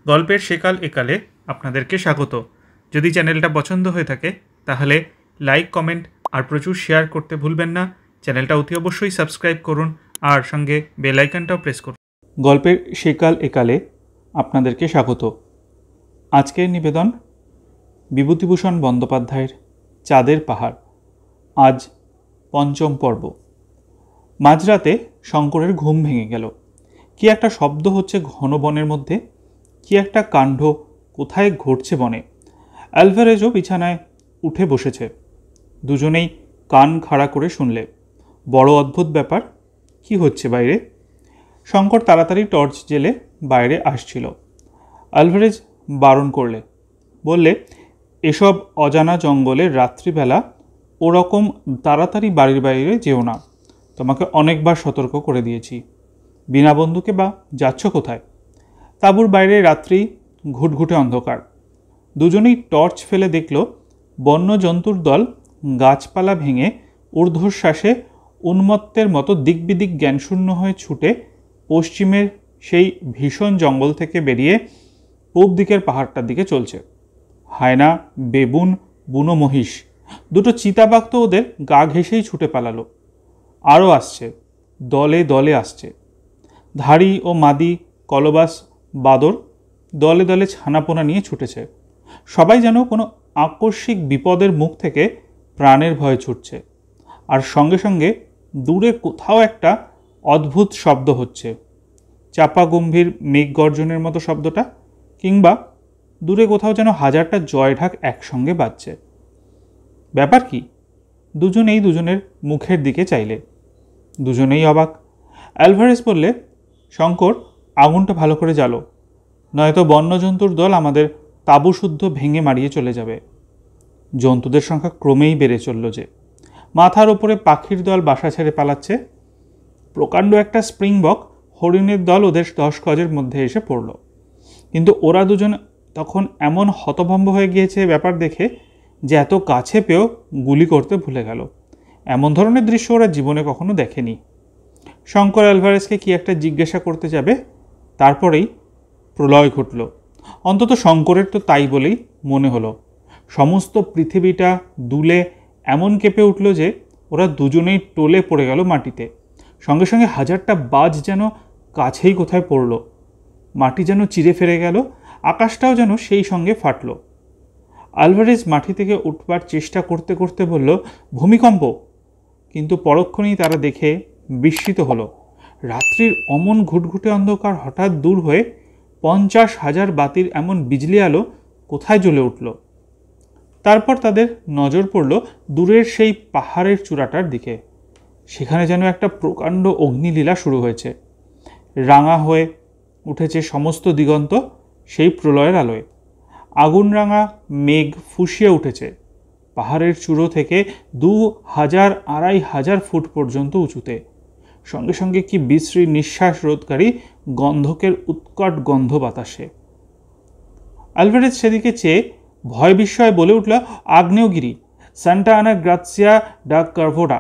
গল্পের সেকাল একালে আপনাদেরকে স্বাগত। যদি চ্যানেলটা পছন্দ হয়ে থাকে তাহলে লাইক, কমেন্ট আর প্রচুর শেয়ার করতে ভুলবেন না। চ্যানেলটা অতি অবশ্যই সাবস্ক্রাইব করুন আর সঙ্গে বেল আইকনটাও প্রেস করুন। গল্পের সেকাল একালে আপনাদেরকে স্বাগত। আজকের নিবেদন বিভূতিভূষণ বন্দ্যোপাধ্যায়ের চাঁদের পাহাড়। আজ পঞ্চম পর্ব। মাঝরাতে শঙ্করের ঘুম ভেঙে গেল। কি একটা শব্দ হচ্ছে ঘন বনের মধ্যে, কি একটা কাণ্ড কোথায় ঘটছে বনে। অ্যালভারেজও বিছানায় উঠে বসেছে। দুজনেই কান খাড়া করে শুনলে। বড় অদ্ভুত ব্যাপার। কি হচ্ছে বাইরে? শঙ্কর তাড়াতাড়ি টর্চ জেলে বাইরে আসছিল। অ্যালভারেজ বারণ করলে, বললে, এসব অজানা জঙ্গলের রাত্রিবেলা ওরকম তাড়াতাড়ি বাড়ির বাইরে যেও না। তোমাকে অনেকবার সতর্ক করে দিয়েছি। বিনা বন্ধুকে বা যাচ্ছ কোথায়? তাঁবুর বাইরে রাত্রি ঘুটঘুটে অন্ধকার। দুজনেই টর্চ ফেলে দেখল বন্য জন্তুর দল গাছপালা ভেঙে ঊর্ধ্বশ্বাসে উন্মত্তের মতো দিকবিদিক জ্ঞানশূন্য হয়ে ছুটে পশ্চিমের সেই ভীষণ জঙ্গল থেকে বেরিয়ে পূব দিকের পাহাড়টার দিকে চলছে। হায়না, বেবুন, বুনো মহিষ, দুটো চিতাবাঘ তো ওদের গা ঘেঁষেই ছুটে পালালো। আরও আসছে, দলে দলে আসছে। ধাড়ি ও মাদি, কলবাস, বাদর দলে দলে ছানাপোনা নিয়ে ছুটেছে। সবাই যেন কোনো আকস্মিক বিপদের মুখ থেকে প্রাণের ভয়ে ছুটছে। আর সঙ্গে সঙ্গে দূরে কোথাও একটা অদ্ভুত শব্দ হচ্ছে। চাপা গম্ভীর মেঘ গর্জনের মতো শব্দটা, কিংবা দূরে কোথাও যেন হাজারটা জয়ঢাক একসঙ্গে বাজছে। ব্যাপার কি? দুজনেই দুজনের মুখের দিকে চাইলে। দুজনেই অবাক। অ্যালভারেজ বললে, শঙ্কর, আগুনটা ভালো করে জ্বালো, নয়তো বন্যজন্তুর দল আমাদের তাঁবু শুদ্ধ ভেঙে মারিয়ে চলে যাবে। জন্তুদের সংখ্যা ক্রমেই বেড়ে চলল যে। মাথার ওপরে পাখির দল বাসা ছেড়ে পালাচ্ছে। প্রকাণ্ড একটা স্প্রিংবক হরিণের দল ওদের 10 গজের মধ্যে এসে পড়ল। কিন্তু ওরা দুজন তখন এমন হতভম্ব হয়ে গিয়েছে ব্যাপার দেখে যে এত কাছে পেয়েও গুলি করতে ভুলে গেল। এমন ধরনের দৃশ্য ওরা জীবনে কখনো দেখেনি। শঙ্কর অ্যালভারেজকে কি একটা জিজ্ঞাসা করতে যাবে, তারপরেই প্রলয় ঘটল। অন্তত শঙ্করের তো তাই বলেই মনে হলো। সমস্ত পৃথিবীটা দুলে এমন কেঁপে উঠল যে ওরা দুজনেই টলে পড়ে গেল মাটিতে। সঙ্গে সঙ্গে হাজারটা বাজ যেন কাছেই কোথায় পড়ল। মাটি যেন চিরে ফেরে গেল, আকাশটাও যেন সেই সঙ্গে ফাটল। অ্যালভারেজ মাটি থেকে উঠবার চেষ্টা করতে করতে বলল, ভূমিকম্প। কিন্তু পরক্ষণেই তারা দেখে বিস্মিত হলো। রাত্রির অমন ঘুটঘুটে অন্ধকার হঠাৎ দূর হয়ে 50,000 বাতির এমন বিজলি আলো কোথায় জ্বলে উঠল। তারপর তাদের নজর পড়ল দূরের সেই পাহাড়ের চূড়াটার দিকে। সেখানে যেন একটা প্রকাণ্ড অগ্নিলীলা শুরু হয়েছে। রাঙা হয়ে উঠেছে সমস্ত দিগন্ত সেই প্রলয়ের আলোয়। আগুন রাঙা মেঘ ফুঁসিয়ে উঠেছে পাহাড়ের চূড়ো থেকে 2000-2500 ফুট পর্যন্ত উঁচুতে। সঙ্গে সঙ্গে কি বিশ্রী নিঃশ্বাস রোধকারী গন্ধকের উৎকট গন্ধ বাতাসে। অ্যালভারেজ সেদিকে চেয়ে ভয় বিস্ময়ে বলে উঠল, আগ্নেয়গিরি, সান্টা আনা গ্রাৎসিয়া ডা কার্ভোডা।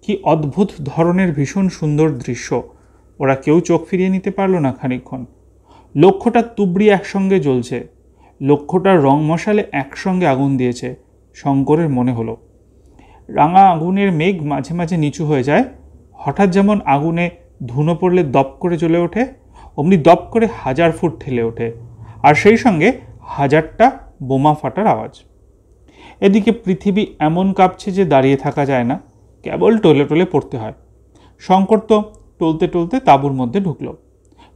কি অদ্ভুত ধরনের ভীষণ সুন্দর দৃশ্য। ওরা কেউ চোখ ফিরিয়ে নিতে পারল না খানিকক্ষণ। লক্ষটা তুবড়ি একসঙ্গে জ্বলছে, লক্ষটার রং মশালে একসঙ্গে আগুন দিয়েছে। শঙ্করের মনে হলো রাঙা আগুনের মেঘ মাঝে মাঝে নিচু হয়ে যায়। হঠাৎ যেমন আগুনে ধুনো পড়লে দপ করে জ্বলে ওঠে, অমনি দপ করে 1000 ফুট ঠেলে ওঠে, আর সেই সঙ্গে 1000টা বোমা ফাটার আওয়াজ। এদিকে পৃথিবী এমন কাঁপছে যে দাঁড়িয়ে থাকা যায় না, কেবল টলে টলে পড়তে হয়। শঙ্কর তো টলতে টলতে তাঁবুর মধ্যে ঢুকল।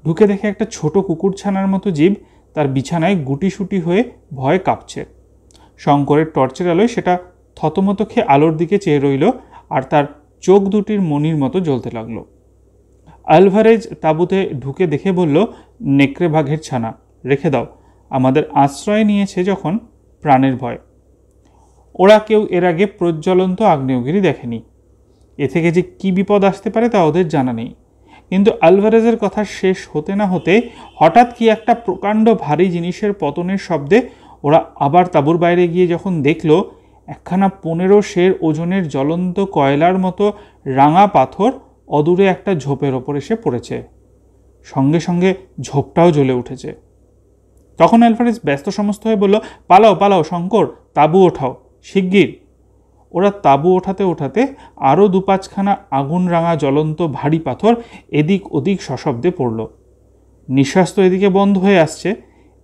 ঢুকে দেখে একটা ছোট কুকুরছানার মতো জীব তার বিছানায় গুটিসুটি হয়ে ভয়ে কাঁপছে। শঙ্করের টর্চের আলোয় সেটা থতমত খেয়ে আলোর দিকে চেয়ে রইল, আর তার চোখ দুটির মণির মতো জ্বলতে লাগলো। অ্যালভারেজ তাঁবুতে ঢুকে দেখে বলল, নেকড়ে বাঘের ছানা, রেখে দাও, আমাদের আশ্রয় নিয়েছে যখন প্রাণের ভয়। ওরা কেউ এর আগে প্রজ্বলন্ত আগ্নেয়গিরি দেখেনি। এ থেকে যে কী বিপদ আসতে পারে তা ওদের জানা নেই। কিন্তু অ্যালভারেজের কথা শেষ হতে না হতে হঠাৎ কি একটা প্রকাণ্ড ভারী জিনিসের পতনের শব্দে ওরা আবার তাঁবুর বাইরে গিয়ে যখন দেখল একখানা 15 সের ওজনের জ্বলন্ত কয়লার মতো রাঙা পাথর অদূরে একটা ঝোপের ওপর এসে পড়েছে। সঙ্গে সঙ্গে ঝোপটাও জ্বলে উঠেছে। তখন অ্যালভারেজ ব্যস্ত সমস্ত হয়ে বলল, পালাও পালাও শঙ্কর, তাঁবু ওঠাও শিগগির। ওরা তাঁবু ওঠাতে ওঠাতে আরও 2-5খানা আগুন রাঙা জ্বলন্ত ভারী পাথর এদিক ওদিক সশব্দে পড়ল। নিঃশ্বাস তো এদিকে বন্ধ হয়ে আসছে,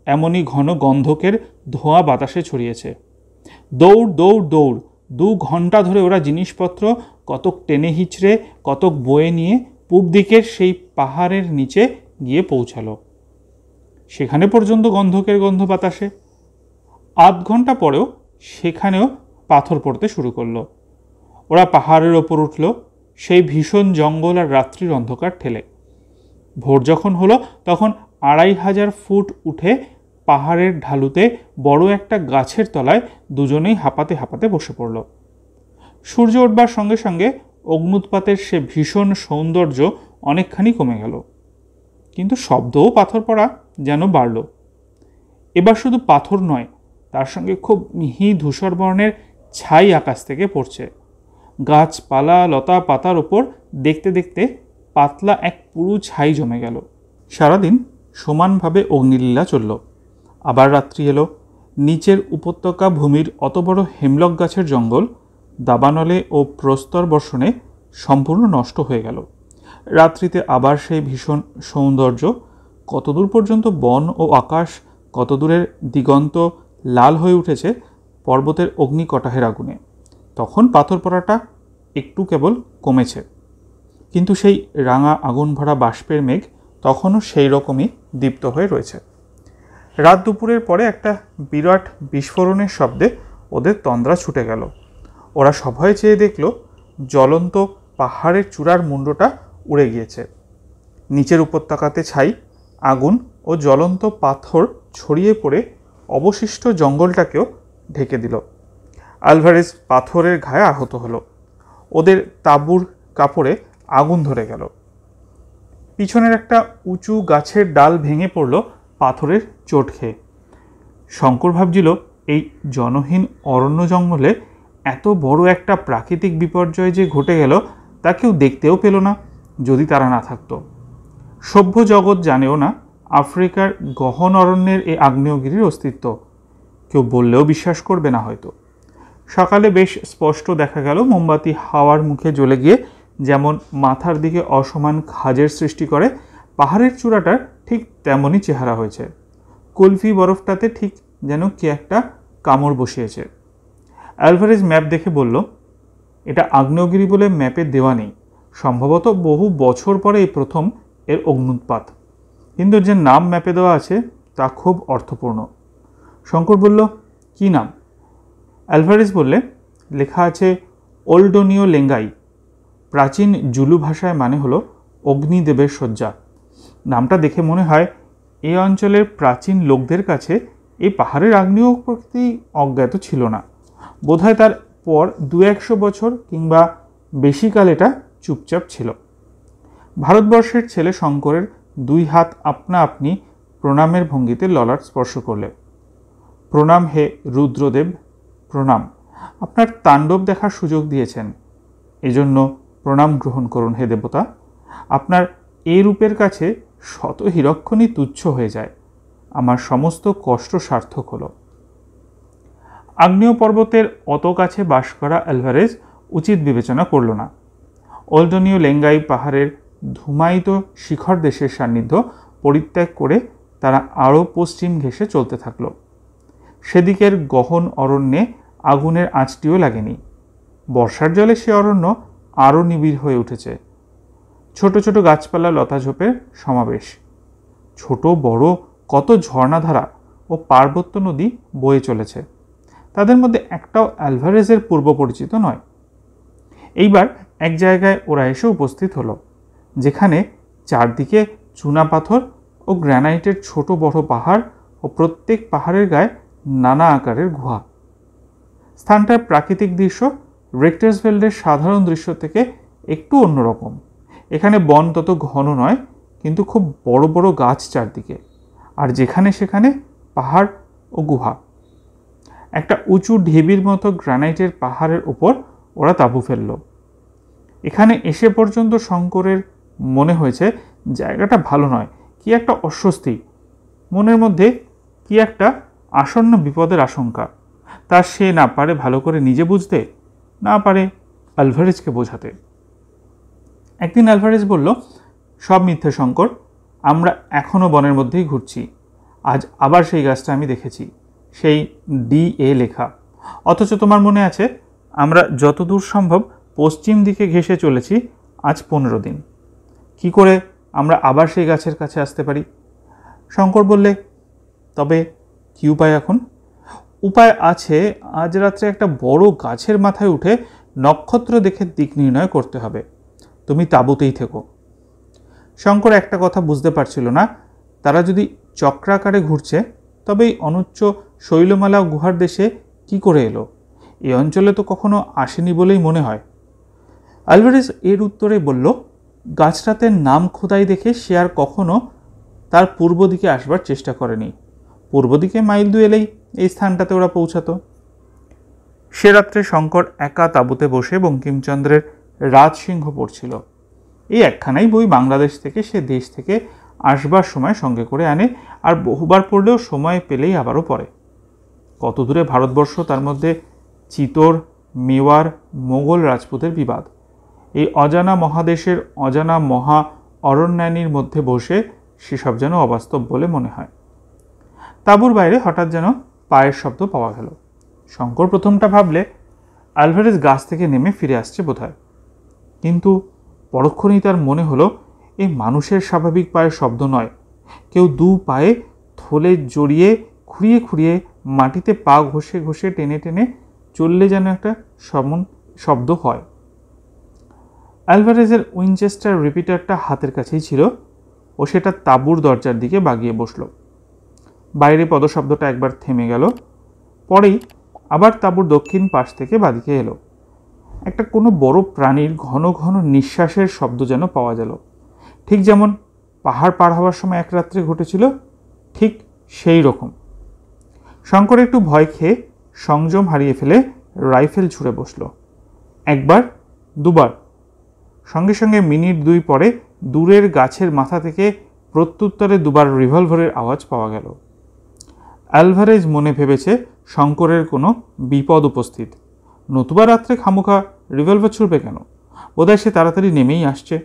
এমনই ঘন গন্ধকের ধোঁয়া বাতাসে ছড়িয়েছে। দৌড় দৌড় দৌড়, 2 ঘন্টা ধরে ওরা জিনিসপত্র কতক টেনে হিচড়ে কতক বয়ে নিয়ে পূব দিকের সেই পাহাড়ের নিচে গিয়ে পৌঁছালো। সেখানে পর্যন্ত গন্ধকের গন্ধ বাতাসে। আধ ঘন্টা পরেও সেখানেও পাথর পড়তে শুরু করলো। ওরা পাহাড়ের ওপর উঠল, সেই ভীষণ জঙ্গল আর রাত্রির অন্ধকার ঠেলে। ভোর যখন হলো তখন 2500 ফুট উঠে পাহাড়ের ঢালুতে বড় একটা গাছের তলায় দুজনেই হাঁপাতে হাঁপাতে বসে পড়ল। সূর্য উঠবার সঙ্গে সঙ্গে অগ্নুৎপাতের সে ভীষণ সৌন্দর্য অনেকখানি কমে গেল, কিন্তু শব্দও পাথর পড়া যেন বাড়ল। এবার শুধু পাথর নয়, তার সঙ্গে খুব মিহি ধূসর বর্ণের ছাই আকাশ থেকে পড়ছে। গাছপালা লতা পাতার ওপর দেখতে দেখতে পাতলা এক পুরু ছাই জমে গেল। সারাদিন সমানভাবে অগ্নিলীলা চলল। আবার রাত্রি এলো। নিচের উপত্যকা ভূমির অত বড় হেমলক গাছের জঙ্গল দাবানলে ও প্রস্তর বর্ষণে সম্পূর্ণ নষ্ট হয়ে গেল। রাত্রিতে আবার সেই ভীষণ সৌন্দর্য। কতদূর পর্যন্ত বন ও আকাশ, কত দূরের দিগন্ত লাল হয়ে উঠেছে পর্বতের অগ্নিকটাহের আগুনে। তখন পাথর পড়াটা একটু কেবল কমেছে, কিন্তু সেই রাঙা আগুন ভরা বাষ্পের মেঘ তখনও সেই রকমই দীপ্ত হয়ে রয়েছে। রাত দুপুরের পরে একটা বিরাট বিস্ফোরণের শব্দে ওদের তন্দ্রা ছুটে গেল। ওরা সভয়ে চেয়ে দেখল জ্বলন্ত পাহাড়ের চূড়ার মুন্ডটা উড়ে গিয়েছে। নিচের উপত্যকাতে ছাই, আগুন ও জ্বলন্ত পাথর ছড়িয়ে পড়ে অবশিষ্ট জঙ্গলটাকেও ঢেকে দিল। আলভারেজ পাথরের ঘায়ে আহত হলো। ওদের তাঁবুর কাপড়ে আগুন ধরে গেল। পিছনের একটা উঁচু গাছের ডাল ভেঙে পড়ল পাথরের চোট খেয়ে। শঙ্কর ভাবছিল এই জনহীন অরণ্য জঙ্গলে এত বড় একটা প্রাকৃতিক বিপর্যয় যে ঘটে গেল তা কেউ দেখতেও পেল না যদি তারা না থাকতো। সভ্য জগৎ জানেও না আফ্রিকার গহন অরণ্যের এই আগ্নেয়গিরির অস্তিত্ব। কেউ বললেও বিশ্বাস করবে না হয়তো। সকালে বেশ স্পষ্ট দেখা গেল মোমবাতি হাওয়ার মুখে জ্বলে গিয়ে যেমন মাথার দিকে অসমান খাজের সৃষ্টি করে, পাহাড়ের চূড়াটার ঠিক তেমনই চেহারা হয়েছে। কুলফি বরফটাতে ঠিক যেন কে একটা কামড় বসিয়েছে। অ্যালভারেজ ম্যাপ দেখে বলল, এটা আগ্নেয়গিরি বলে ম্যাপে দেওয়া নেই, সম্ভবত বহু বছর পরে এই প্রথম এর অগ্নুৎপাত, কিন্তু যে নাম ম্যাপে দেওয়া আছে তা খুব অর্থপূর্ণ। শঙ্কর বলল, কি নাম? অ্যালভারেজ বললে, লেখা আছে ওল্ডোনিও লেঙ্গাই। প্রাচীন জুলু ভাষায় মানে হলো অগ্নিদেবের শয্যা। নামটা দেখে মনে হয় এই অঞ্চলের প্রাচীন লোকদের কাছে এই পাহাড়ের আগ্নেয় প্রকৃতি অজ্ঞাত ছিল না। বোধহয় তার পর 200 বছর কিংবা বেশিকাল এটা চুপচাপ ছিল। ভারতবর্ষের ছেলে শঙ্করের 2 হাত আপনা আপনি প্রণামের ভঙ্গিতে ললাট স্পর্শ করলে। প্রণাম হে রুদ্রদেব, প্রণাম। আপনার তাণ্ডব দেখার সুযোগ দিয়েছেন, এজন্য প্রণাম গ্রহণ করুন হে দেবতা। আপনার এই রূপের কাছে শত হিরক্ষণই তুচ্ছ হয়ে যায়। আমার সমস্ত কষ্ট সার্থক হলো। আগ্নেয় পর্বতের অত কাছে বাস করা অ্যালভারেজ উচিত বিবেচনা করল না। ওল্ডোনিও লেঙ্গাই পাহাড়ের ধুমায়িত শিখর দেশের সান্নিধ্য পরিত্যাগ করে তারা আরও পশ্চিম ঘেঁষে চলতে থাকল। সেদিকের গহন অরণ্যে আগুনের আঁচটিও লাগেনি। বর্ষার জলে সে অরণ্য আরও নিবিড় হয়ে উঠেছে। ছোট ছোট গাছপালা লতাঝোপের সমাবেশ। ছোট বড় কত ঝর্ণাধারা ও পার্বত্য নদী বয়ে চলেছে, তাদের মধ্যে একটাও অ্যালভারেজের পূর্ব পরিচিত নয়। এইবার এক জায়গায় ওরা এসে উপস্থিত হলো, যেখানে চারদিকে চুনা পাথর ও গ্রানাইটের ছোট বড় পাহাড় ও প্রত্যেক পাহাড়ের গায়ে নানা আকারের গুহা। স্থানটার প্রাকৃতিক দৃশ্য রেক্টার্সভেল্ডের সাধারণ দৃশ্য থেকে একটু অন্যরকম। এখানে বন তত ঘন নয়, কিন্তু খুব বড় বড় গাছ চারদিকে, আর যেখানে সেখানে পাহাড় ও গুহা। একটা উঁচু ঢিবির মতো গ্রানাইটের পাহাড়ের ওপর ওরা তাঁবু ফেলল। এখানে এসে পর্যন্ত শঙ্করের মনে হয়েছে জায়গাটা ভালো নয়, কি একটা অস্বস্তি। মনের মধ্যে কি একটা আসন্ন বিপদের আশঙ্কা, তা সে না পারে ভালো করে নিজে বুঝতে, না পারে আলভারেজকে বোঝাতে। একদিন আলভারেজ বলল, সব মিথ্যে শঙ্কর, আমরা এখনও বনের মধ্যেই ঘুরছি। আজ আবার সেই গাছটা আমি দেখেছি, সেই DA লেখা। অথচ তোমার মনে আছে আমরা যতদূর সম্ভব পশ্চিম দিকে ঘেঁষে চলেছি আজ 15 দিন। কি করে আমরা আবার সেই গাছের কাছে আসতে পারি? শঙ্কর বললে, তবে কি উপায় এখন? উপায় আছে, আজ রাত্রে একটা বড় গাছের মাথায় উঠে নক্ষত্র দেখে দিক নির্ণয় করতে হবে। তুমি তাঁবুতেই থেকো। শঙ্কর একটা কথা বুঝতে পারছিল না, তারা যদি চক্রাকারে ঘুরছে তবে এই অনুচ্চ শৈলমালা গুহার দেশে কি করে এলো? এই অঞ্চলে তো কখনো আসেনি বলেই মনে হয়। আলভারেজ এর উত্তরে বলল, গাছটাতে নাম খোদাই দেখে সে আর কখনো তার পূর্ব দিকে আসবার চেষ্টা করেনি। পূর্ব দিকে মাইল 2 এলেই এই স্থানটাতে ওরা পৌঁছাতো। সে রাত্রে শঙ্কর একা তাঁবুতে বসে বঙ্কিমচন্দ্রের রাজসিংহ পড়ছিল। এই একখানাই বই বাংলাদেশ থেকে সে দেশ থেকে আসবার সময় সঙ্গে করে আনে, আর বহুবার পড়লেও সময় পেলেই আবারও পড়ে। কত দূরে ভারতবর্ষ, তার মধ্যে চিতোর, মেওয়ার, মোগল রাজপুতের বিবাদ। এই অজানা মহাদেশের অজানা মহা অরণ্যানীর মধ্যে বসে সেসব যেন অবাস্তব বলে মনে হয়। তাঁবুর বাইরে হঠাৎ যেন পায়ের শব্দ পাওয়া গেল। শঙ্কর প্রথমটা ভাবলে আলভারেজ গাছ থেকে নেমে ফিরে আসছে বোধহয়, কিন্তু পরক্ষণেই তার মনে হলো এই মানুষের স্বাভাবিক পায়ের শব্দ নয়। কেউ 2 পায়ে থলে জড়িয়ে খুঁড়িয়ে খুঁড়িয়ে মাটিতে পা ঘষে ঘষে টেনে টেনে চললে যেন একটা শব্দ হয়। আলভারেজের উইনচেস্টার রিপিটারটা হাতের কাছেই ছিল, ও সেটা তাঁবুর দরজার দিকে বাগিয়ে বসল। বাইরে পদশব্দটা একবার থেমে গেল, পরেই আবার তাঁবুর দক্ষিণ পাশ থেকে বাদিকে এলো। একটা কোনো বড় প্রাণীর ঘন ঘন নিঃশ্বাসের শব্দ যেন পাওয়া গেল, ঠিক যেমন পাহাড় পার হওয়ার সময় এক রাত্রে ঘটেছিল, ঠিক সেই রকম। শঙ্কর একটু ভয় খেয়ে সংযম হারিয়ে ফেলে রাইফেল ছুঁড়ে বসল। একবার, দুবার, সঙ্গে সঙ্গে মিনিট 2 পরে দূরের গাছের মাথা থেকে প্রত্যুত্তরে 2 বার রিভলভারের আওয়াজ পাওয়া গেল। আলভারেজ মনে ভেবেছে শঙ্করের কোনো বিপদ উপস্থিত, নতুবা রাত্রে খামোখা রিভলভার ছুড়বে কেন? বোধহয় সে তাড়াতাড়ি নেমেই আসছে।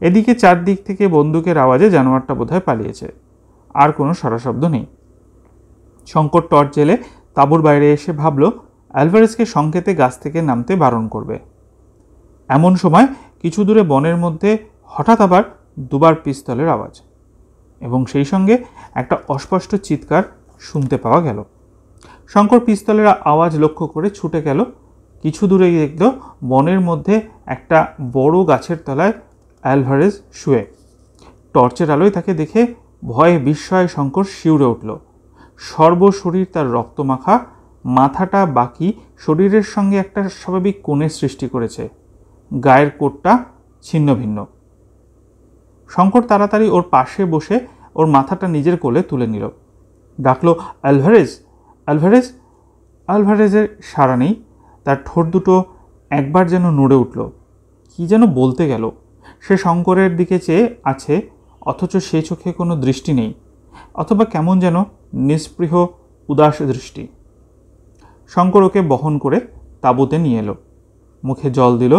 এদিকে চারদিক থেকে বন্দুকের আওয়াজে জানোয়ারটা বোধহয় পালিয়েছে, আর কোনো সারা শব্দ নেই। শঙ্কর টর্চ জেলে তাঁবুর বাইরে এসে ভাবল আলভারেজকে সংকেতে গাছ থেকে নামতে বারণ করবে। এমন সময় কিছু দূরে বনের মধ্যে হঠাৎ আবার 2 বার পিস্তলের আওয়াজ, এবং সেই সঙ্গে একটা অস্পষ্ট চিৎকার শুনতে পাওয়া গেল। শঙ্কর পিস্তলের আওয়াজ লক্ষ্য করে ছুটে গেল। কিছু দূরে দেখল বনের মধ্যে একটা বড় গাছের তলায় আলভারেজ শুয়ে। টর্চের আলোয় তাকে দেখে ভয়ে বিস্ময়ে শঙ্কর শিউরে উঠল। সর্বশরীর তার রক্তমাখা, মাথাটা বাকি, শরীরের সঙ্গে একটা স্বাভাবিক কোণের সৃষ্টি করেছে, গায়ের কোটটা ছিন্ন ভিন্ন। শঙ্কর তাড়াতাড়ি ওর পাশে বসে ওর মাথাটা নিজের কোলে তুলে নিল। ডাকলো, আলভারেজ, আলভারেজ। আলভারেজের সাড়া নেই। তার ঠোঁট দুটো একবার যেন নড়ে উঠল, কি যেন বলতে গেল। সে শঙ্করের দিকে চেয়ে আছে, অথচ সে চোখে কোনো দৃষ্টি নেই, অথবা কেমন যেন নিস্পৃহ উদাস দৃষ্টি। শঙ্কর ওকে বহন করে তাঁবুতে নিয়ে এলো, মুখে জল দিল,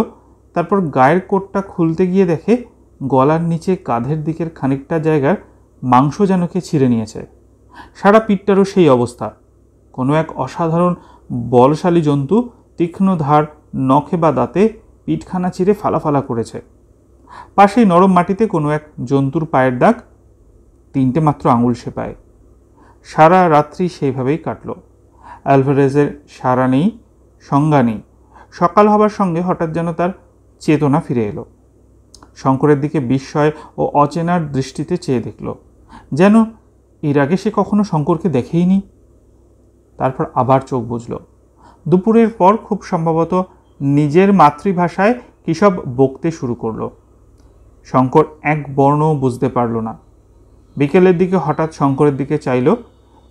তারপর গায়ের কোটটা খুলতে গিয়ে দেখে গলার নিচে কাঁধের দিকের খানিকটা জায়গার মাংস যেন কে ছিঁড়ে নিয়েছে। সারা পিঠটারও সেই অবস্থা। কোনো এক অসাধারণ বলশালী জন্তু তীক্ষ্ণ ধার নখে বা দাঁতে পিঠখানা চিরে ফালাফালা করেছে। পাশেই নরম মাটিতে কোনো এক জন্তুর পায়ের দাগ, 3টে মাত্র আঙুল সে পায়ে। সারা রাত্রি সেইভাবেই কাটল। আলভারেজের সাড়া নেই, সংজ্ঞা নেই। সকাল হবার সঙ্গে হঠাৎ যেন তার চেতনা ফিরে এলো। শঙ্করের দিকে বিস্ময় ও অচেনার দৃষ্টিতে চেয়ে দেখল, যেন এর আগে সে কখনো শঙ্করকে দেখেইনি। তারপর আবার চোখ বুজল। দুপুরের পর খুব সম্ভবত নিজের মাতৃভাষায় কী সব বকতে শুরু করল। শঙ্কর এক বর্ণও বুঝতে পারল না। বিকেলের দিকে হঠাৎ শঙ্করের দিকে চাইল,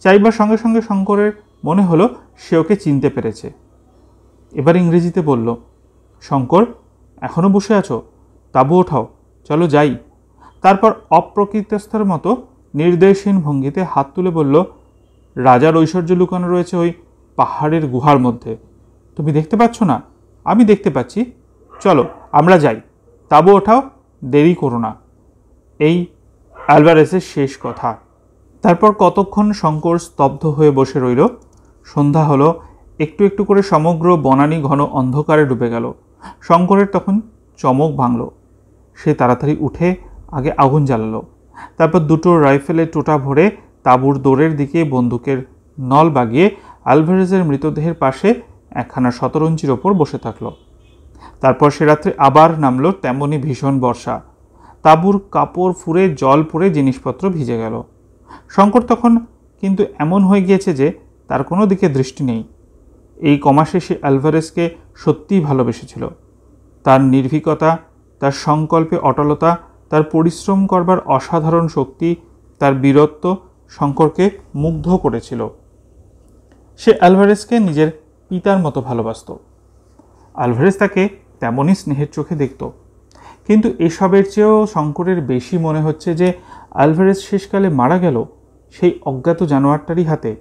চাইবার সঙ্গে সঙ্গে শঙ্করের মনে হলো সে ওকে চিনতে পেরেছে। এবার ইংরেজিতে বলল, শঙ্কর, এখনও বসে আছো? তাঁবু ওঠাও, চলো যাই। তারপর অপ্রকৃতস্থের মতো নির্দেশহীন ভঙ্গিতে হাত তুলে বলল, রাজার ঐশ্বর্য লুকানো রয়েছে ওই পাহাড়ের গুহার মধ্যে। তুমি দেখতে পাচ্ছ না? আমি দেখতে পাচ্ছি। চলো আমরা যাই, তাবু ওঠাও, দেরি করো না। এই অ্যালভারেজের শেষ কথা। তারপর কতক্ষণ শঙ্কর স্তব্ধ হয়ে বসে রইল। সন্ধ্যা হলো, একটু একটু করে সমগ্র বনানী ঘন অন্ধকারে ডুবে গেল। শঙ্করের তখন চমক ভাঙল। সে তাড়াতাড়ি উঠে আগে আগুন জ্বালালো, তারপর দুটো রাইফেলে টোটা ভরে তাঁবুর দোরের দিকে বন্দুকের নল বাগিয়ে অ্যালভারেজের মৃতদেহের পাশে একখানা শতরঞ্চির ওপর বসে থাকলো। তারপর সে রাত্রে আবার নামলো তেমনই ভীষণ বর্ষা। তাঁবুর কাপড় ফুঁড়ে জল পড়ে জিনিসপত্র ভিজে গেল। শঙ্কর তখন কিন্তু এমন হয়ে গিয়েছে যে তার কোনো দিকে দৃষ্টি নেই। এই কমাসে সে অ্যালভারেজকে সত্যিই ভালোবেসেছিল। তার নির্ভীকতা, তার সংকল্পে অটলতা, তার পরিশ্রম করবার অসাধারণ শক্তি, তার বীরত্ব শঙ্করকে মুগ্ধ করেছিল। সে অ্যালভারেজকে নিজের পিতার মতো ভালোবাসত। অ্যালভারেজ তাকে তেমনই স্নেহের চোখে দেখত। কিন্তু এসবের চেয়েও শঙ্করের বেশি মনে হচ্ছে যে অ্যালভারেজ শেষকালে মারা গেল সেই অজ্ঞাত জানোয়ারটারই হাতে,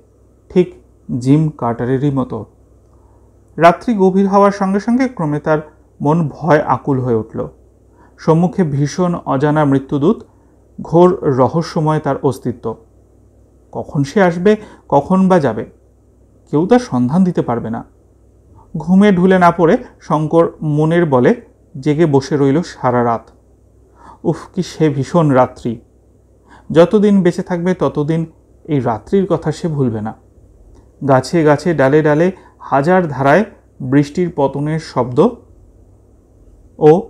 ঠিক জিম কার্টারেরই মতো। রাত্রি গভীর হওয়ার সঙ্গে সঙ্গে ক্রমে তার মন ভয় আকুল হয়ে উঠল। সম্মুখে ভীষণ অজানা মৃত্যুদূত, ঘোর রহস্যময় তার অস্তিত্ব। কখন সে আসবে, কখন বা যাবে, কেউ তার সন্ধান দিতে পারবে না। ঘুমে ঢুলে না পড়ে শঙ্কর মনের বলে জেগে বসে রইল সারা রাত। উফ, কি সে ভীষণ রাত্রি! যতদিন বেঁচে থাকবে ততদিন এই রাত্রির কথা সে ভুলবে না। গাছে গাছে ডালে ডালে হাজার ধারায় বৃষ্টির পতনের শব্দ ও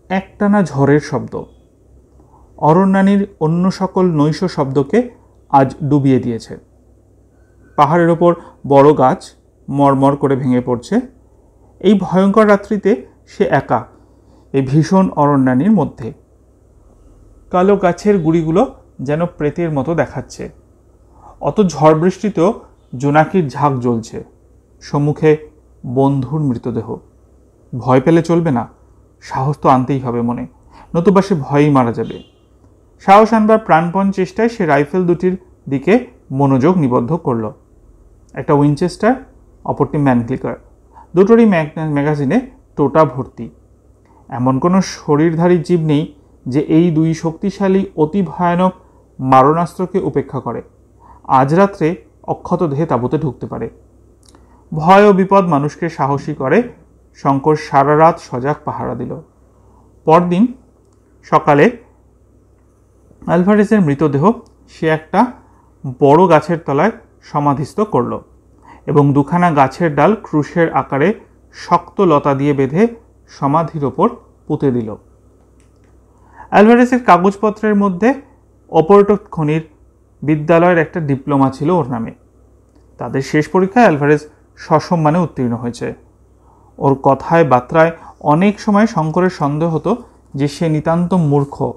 একটানা ঝড়ের শব্দ অরণ্যানীর অন্য সকল নৈশ শব্দকে আজ ডুবিয়ে দিয়েছে। পাহাড়ের ওপর বড় গাছ মরমর করে ভেঙে পড়ছে। এই ভয়ঙ্কর রাত্রিতে সে একা এই ভীষণ অরণ্যানীর মধ্যে। কালো গাছের গুড়িগুলো যেন প্রেতের মতো দেখাচ্ছে। অত ঝড় বৃষ্টিতেও জোনাকির ঝাঁক জ্বলছে। সম্মুখে বন্ধুর মৃতদেহ। ভয় পেলে চলবে না, সাহস তো আনতেই হবে মনে, নতুবা সে ভয়েই মারা যাবে। সাহস আনবার প্রাণপণ চেষ্টায় সে রাইফেল দুটির দিকে মনোযোগ নিবদ্ধ করল। একটা উইনচেস্টার, অপরটি ম্যানক্লিকার। দুটোরই ম্যাগাজিনে টোটা ভর্তি। এমন কোনো শরীরধারী জীব নেই যে এই দুই শক্তিশালী অতি ভয়ানক মারণাস্ত্রকে উপেক্ষা করে। আজ রাত্রে অক্ষত দেহে তাঁবুতে ঢুকতে পারে। ভয় ও বিপদ মানুষকে সাহসী করে। শঙ্কর সারা রাত সজাগ পাহারা দিল। পরদিন সকালে অ্যালভারেজের মৃতদেহ সে একটা বড় গাছের তলায় সমাধিস্থ করল এবং দুখানা গাছের ডাল ক্রুশের আকারে শক্ত লতা দিয়ে বেঁধে সমাধির ওপর পুঁতে দিল। অ্যালভারেজের কাগজপত্রের মধ্যে অপরটক খনির বিদ্যালয়ের একটা ডিপ্লোমা ছিল ওর নামে। তাদের শেষ পরীক্ষায় অ্যালভারেজ সসম্মানে উত্তীর্ণ হয়েছে। ওর কথায় বার্তায় অনেক সময় শঙ্করের সন্দেহ হতো যে সে নিতান্ত মূর্খ,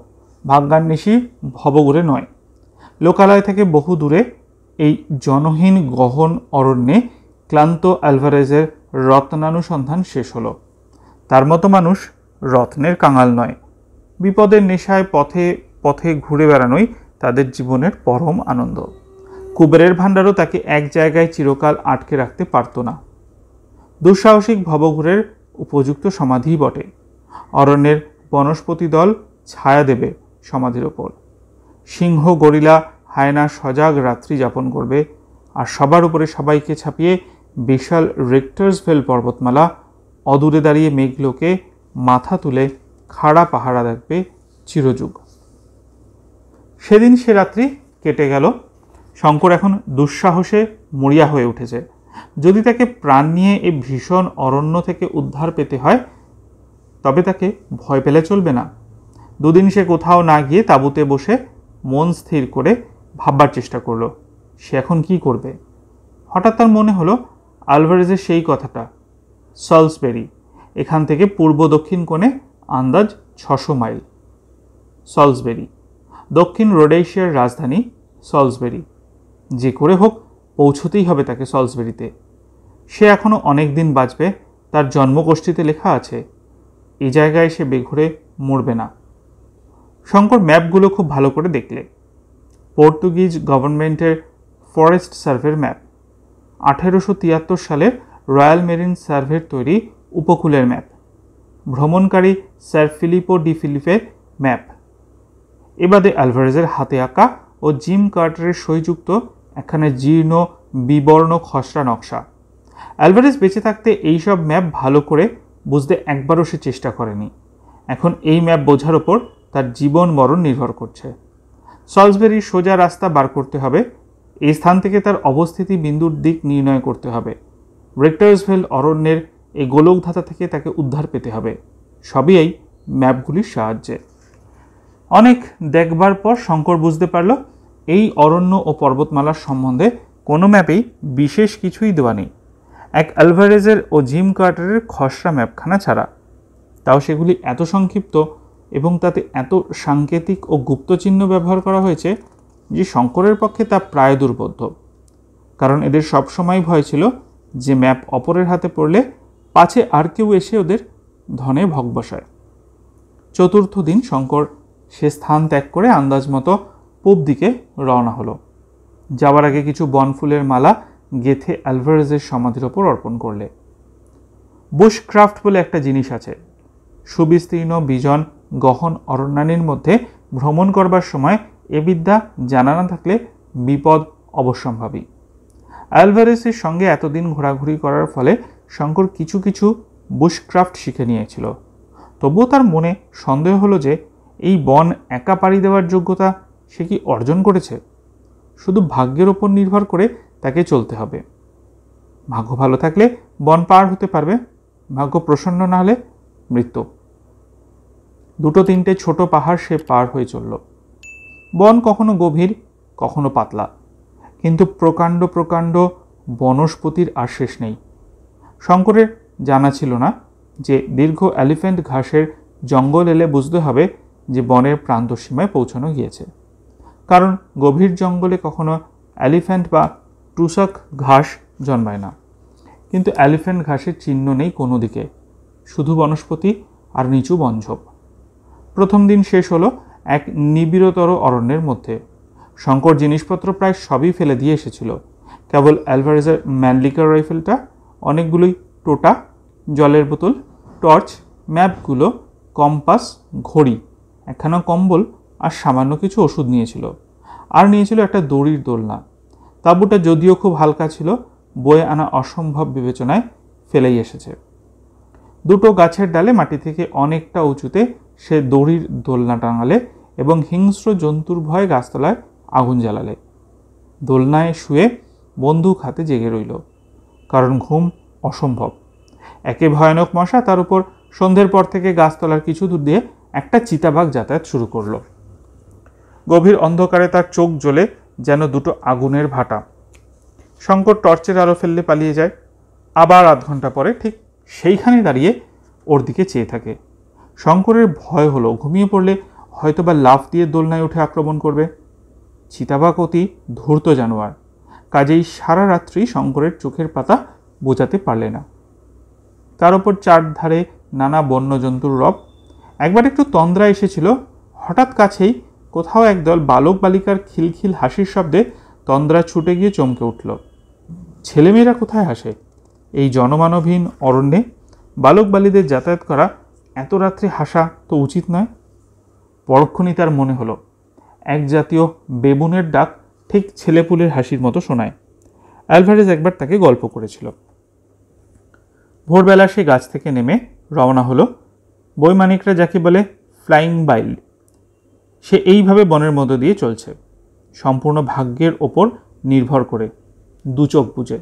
ভাগ্যান্বেষী ভবঘুরে নয়। লোকালয় থেকে বহু দূরে এই জনহীন গহন অরণ্যে ক্লান্ত অ্যালভারেজের রত্নানুসন্ধান শেষ হলো। তার মতো মানুষ রত্নের কাঙাল নয়। বিপদের নেশায় পথে পথে ঘুরে বেড়ানোই তাদের জীবনের পরম আনন্দ। কুবেরের ভাণ্ডারও তাকে এক জায়গায় চিরকাল আটকে রাখতে পারত না। দুঃসাহসিক ভবঘুরের উপযুক্ত সমাধিই বটে। অরণ্যের বনস্পতি দল ছায়া দেবে সমাধির ওপর। সিংহ, গরিলা, হায়না সজাগ রাত্রি যাপন করবে, আর সবার উপরে সবাইকে ছাপিয়ে বিশাল রিক্টার্সভেল পর্বতমালা অদূরে দাঁড়িয়ে মেঘলোকে মাথা তুলে খাড়া পাহারা দেখবে চিরযুগ। সেদিন সে রাত্রি কেটে গেল। শঙ্কর এখন দুঃসাহসে মরিয়া হয়ে উঠেছে। যদি তাকে প্রাণ নিয়ে এই ভীষণ অরণ্য থেকে উদ্ধার পেতে হয় তবে তাকে ভয় পেলে চলবে না। দুদিন সে কোথাও না গিয়ে তাঁবুতে বসে মন স্থির করে ভাববার চেষ্টা করলো সে এখন কি করবে। হঠাৎ তার মনে হলো অ্যালভারেজের সেই কথাটা, সলসবেরি, এখান থেকে পূর্ব দক্ষিণ কোণে আন্দাজ 600 মাইল। সলসবেরি, দক্ষিণ রোডেশিয়ার রাজধানী সলসবেরি। যে করে হোক পৌঁছতেই হবে তাকে সলসবেরিতে। সে এখনও অনেক দিন বাঁচবে, তার জন্মগোষ্ঠীতে লেখা আছে। এই জায়গায় সে বেঘুরে মরবে না। শঙ্কর ম্যাপগুলো খুব ভালো করে দেখলে। পর্তুগিজ গভর্নমেন্টের ফরেস্ট সার্ভের ম্যাপ, 1873 সালের রয়্যাল মেরিন সার্ভের তৈরি উপকূলের ম্যাপ, ভ্রমণকারী স্যার ফিলিপো ডি ফিলিপের ম্যাপ, এবাদে আলভারেজের হাতে আঁকা ও জিম কার্টারের সইযুক্ত একখানে জীর্ণ বিবর্ণ খসড়া নকশা। আলভারেজ বেঁচে থাকতে এইসব ম্যাপ ভালো করে বুঝতে একবারও সে চেষ্টা করেনি। এখন এই ম্যাপ বোঝার ওপর তার জীবন মরণ নির্ভর করছে। সলসবেরির সোজা রাস্তা বার করতে হবে, এই স্থান থেকে তার অবস্থিতি বিন্দুর দিক নির্ণয় করতে হবে, রেক্টার্সভেল অরণ্যের এই গোলকধাতা থেকে তাকে উদ্ধার পেতে হবে, সবই এই ম্যাপগুলির সাহায্যে। অনেক দেখবার পর শঙ্কর বুঝতে পারল এই অরণ্য ও পর্বতমালার সম্বন্ধে কোনো ম্যাপেই বিশেষ কিছুই দেওয়া নেই, এক আলভারেজের ও জিম কার্টারের খসড়া ম্যাপখানা ছাড়া। তাও সেগুলি এত সংক্ষিপ্ত এবং তাতে এত সাংকেতিক ও গুপ্তচিহ্ন ব্যবহার করা হয়েছে যে শঙ্করের পক্ষে তা প্রায় দুর্বোধ্য। কারণ এদের সবসময় ভয় ছিল যে ম্যাপ অপরের হাতে পড়লে পাছে আর কেউ এসে ওদের ধনে ভগ বসায়। চতুর্থ দিন শঙ্কর সে স্থান ত্যাগ করে আন্দাজ মতো পূব দিকে রওনা হলো। যাওয়ার আগে কিছু বনফুলের মালা গেথে আলভারেজের সমাধির ওপর অর্পণ করলে। বুশক্রাফট বলে একটা জিনিস আছে। সুবিস্তীর্ণ বিজন গহন অরণ্যানীর মধ্যে ভ্রমণ করবার সময় এ বিদ্যা জানা না থাকলে বিপদ অবশ্যম্ভাবী। আলভারেজের সঙ্গে এতদিন ঘোরাঘুরি করার ফলে শঙ্কর কিছু কিছু বুশক্রাফট শিখে নিয়েছিল। তবুও তার মনে সন্দেহ হলো যে এই বন একা পাড়ি দেওয়ার যোগ্যতা সে কি অর্জন করেছে। শুধু ভাগ্যের ওপর নির্ভর করে তাকে চলতে হবে। ভাগ্য ভালো থাকলে বন পার হতে পারবে, ভাগ্য প্রসন্ন না হলে মৃত্যু। দুটো তিনটে ছোট পাহাড় সে পার হয়ে চলল। বন কখনো গভীর, কখনো পাতলা, কিন্তু প্রকাণ্ড প্রকাণ্ড বনস্পতির আর শেষ নেই। শঙ্করের জানা ছিল না যে দীর্ঘ এলিফ্যান্ট ঘাসের জঙ্গল এলে বুঝতে হবে যে বনের প্রান্তসীমায় পৌঁছানো গিয়েছে। কারণ গভীর জঙ্গলে কখনো এলিফ্যান্ট বা টুসক ঘাস জন্মায় না, কিন্তু এলিফ্যান্ট ঘাসের চিহ্ন নেই কোনো দিকে, শুধু বনস্পতি আর নিচু বনঝোপ। প্রথম দিন শেষ হলো এক নিবিড়তর অরণ্যের মধ্যে। শঙ্কর জিনিসপত্র প্রায় সবই ফেলে দিয়ে এসেছিল, কেবল অ্যালভারেজের ম্যানলিকার রাইফেলটা, অনেকগুলোই টোটা, জলের বোতল, টর্চ, ম্যাপগুলো, কম্পাস, ঘড়ি, একখানা কম্বল আর সামান্য কিছু ওষুধ নিয়েছিল। আর নিয়েছিল একটা দড়ির দোলনা। তাঁবুটা যদিও খুব হালকা ছিল, বয়ে আনা অসম্ভব বিবেচনায় ফেলেই এসেছে। দুটো গাছের ডালে মাটি থেকে অনেকটা উঁচুতে সে দড়ির দোলনা টাঙালে এবং হিংস্র জন্তুর ভয়ে গাছতলায় আগুন জ্বালালে। দোলনায় শুয়ে বন্দুক হাতে জেগে রইল, কারণ ঘুম অসম্ভব। একে ভয়ানক মশা, তার উপর সন্ধ্যের পর থেকে গাছতলার কিছু দূর দিয়ে একটা চিতাবাঘ যাতায়াত শুরু করলো। গভীর অন্ধকারে তার চোখ জ্বলে যেন দুটো আগুনের ভাটা। শঙ্কর টর্চের আলো ফেললে পালিয়ে যায়, আবার আধ ঘন্টা পরে ঠিক সেইখানে দাঁড়িয়ে ওর দিকে চেয়ে থাকে। শঙ্করের ভয় হলো ঘুমিয়ে পড়লে হয়তোবা লাফ দিয়ে দোলনায় উঠে আক্রমণ করবে। চিতাবাঘ অতি ধূর্ত জানোয়ার, কাজেই সারা রাত্রি শঙ্করের চোখের পাতা বোঝাতে পারলে না। তার উপর চারধারে নানা বন্যজন্তুর রব। একবার একটু তন্দ্রা এসেছিল, হঠাৎ কাছেই কোথাও একদল বালক বালিকার খিলখিল হাসির শব্দে তন্দ্রা ছুটে গিয়ে চমকে উঠল। ছেলেমেয়েরা কোথায় হাসে? এই জনমানবহীন অরণ্যে বালক বালিদের যাতায়াত করা এত রাত্রে হাসা তো উচিত নয়। পরক্ষণই তার মনে হলো এক জাতীয় বেবুনের ডাক ঠিক ছেলেপুলের হাসির মতো শোনায়। অ্যালভারেজ একবার তাকে গল্প করেছিল। ভোরবেলা সে গাছ থেকে নেমে রওনা হলো। বৈমানিকরা যাকে বলে ফ্লাইং বাইল, সে এইভাবে বনের মধ্য দিয়ে চলছে, সম্পূর্ণ ভাগ্যের ওপর নির্ভর করে, দু চোখ বুঝে।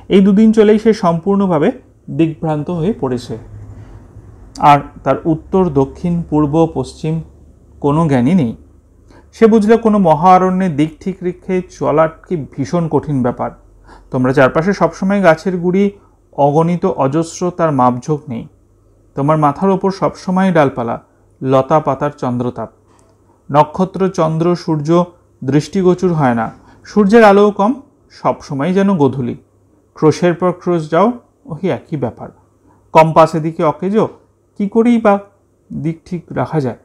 এই দুদিন চলেই সে সম্পূর্ণভাবে দিগ্ভ্রান্ত হয়ে পড়েছে, আর তার উত্তর দক্ষিণ পূর্ব পশ্চিম কোনো জ্ঞানই নেই। সে বুঝলে কোনো মহা অরণ্যে দিক ঠিক রেখে চলা কি ভীষণ কঠিন ব্যাপার। তোমরা চারপাশে সবসময় গাছের গুড়ি, অগণিত অজস্র তার মাপঝোঁক নেই। তোমার মাথার ওপর সবসময় ডালপালা, লতা পাতার চন্দ্রতাপ। নক্ষত্র, চন্দ্র, সূর্য দৃষ্টিগোচর হয় না, সূর্যের আলোও কম, সবসময় যেন গোধূলি। ক্রোশের পর ক্রোশ যাও, ওই একই ব্যাপার। কম্পাস এদিকে অকেজো, কী করেই বা দিক ঠিক রাখা যায়।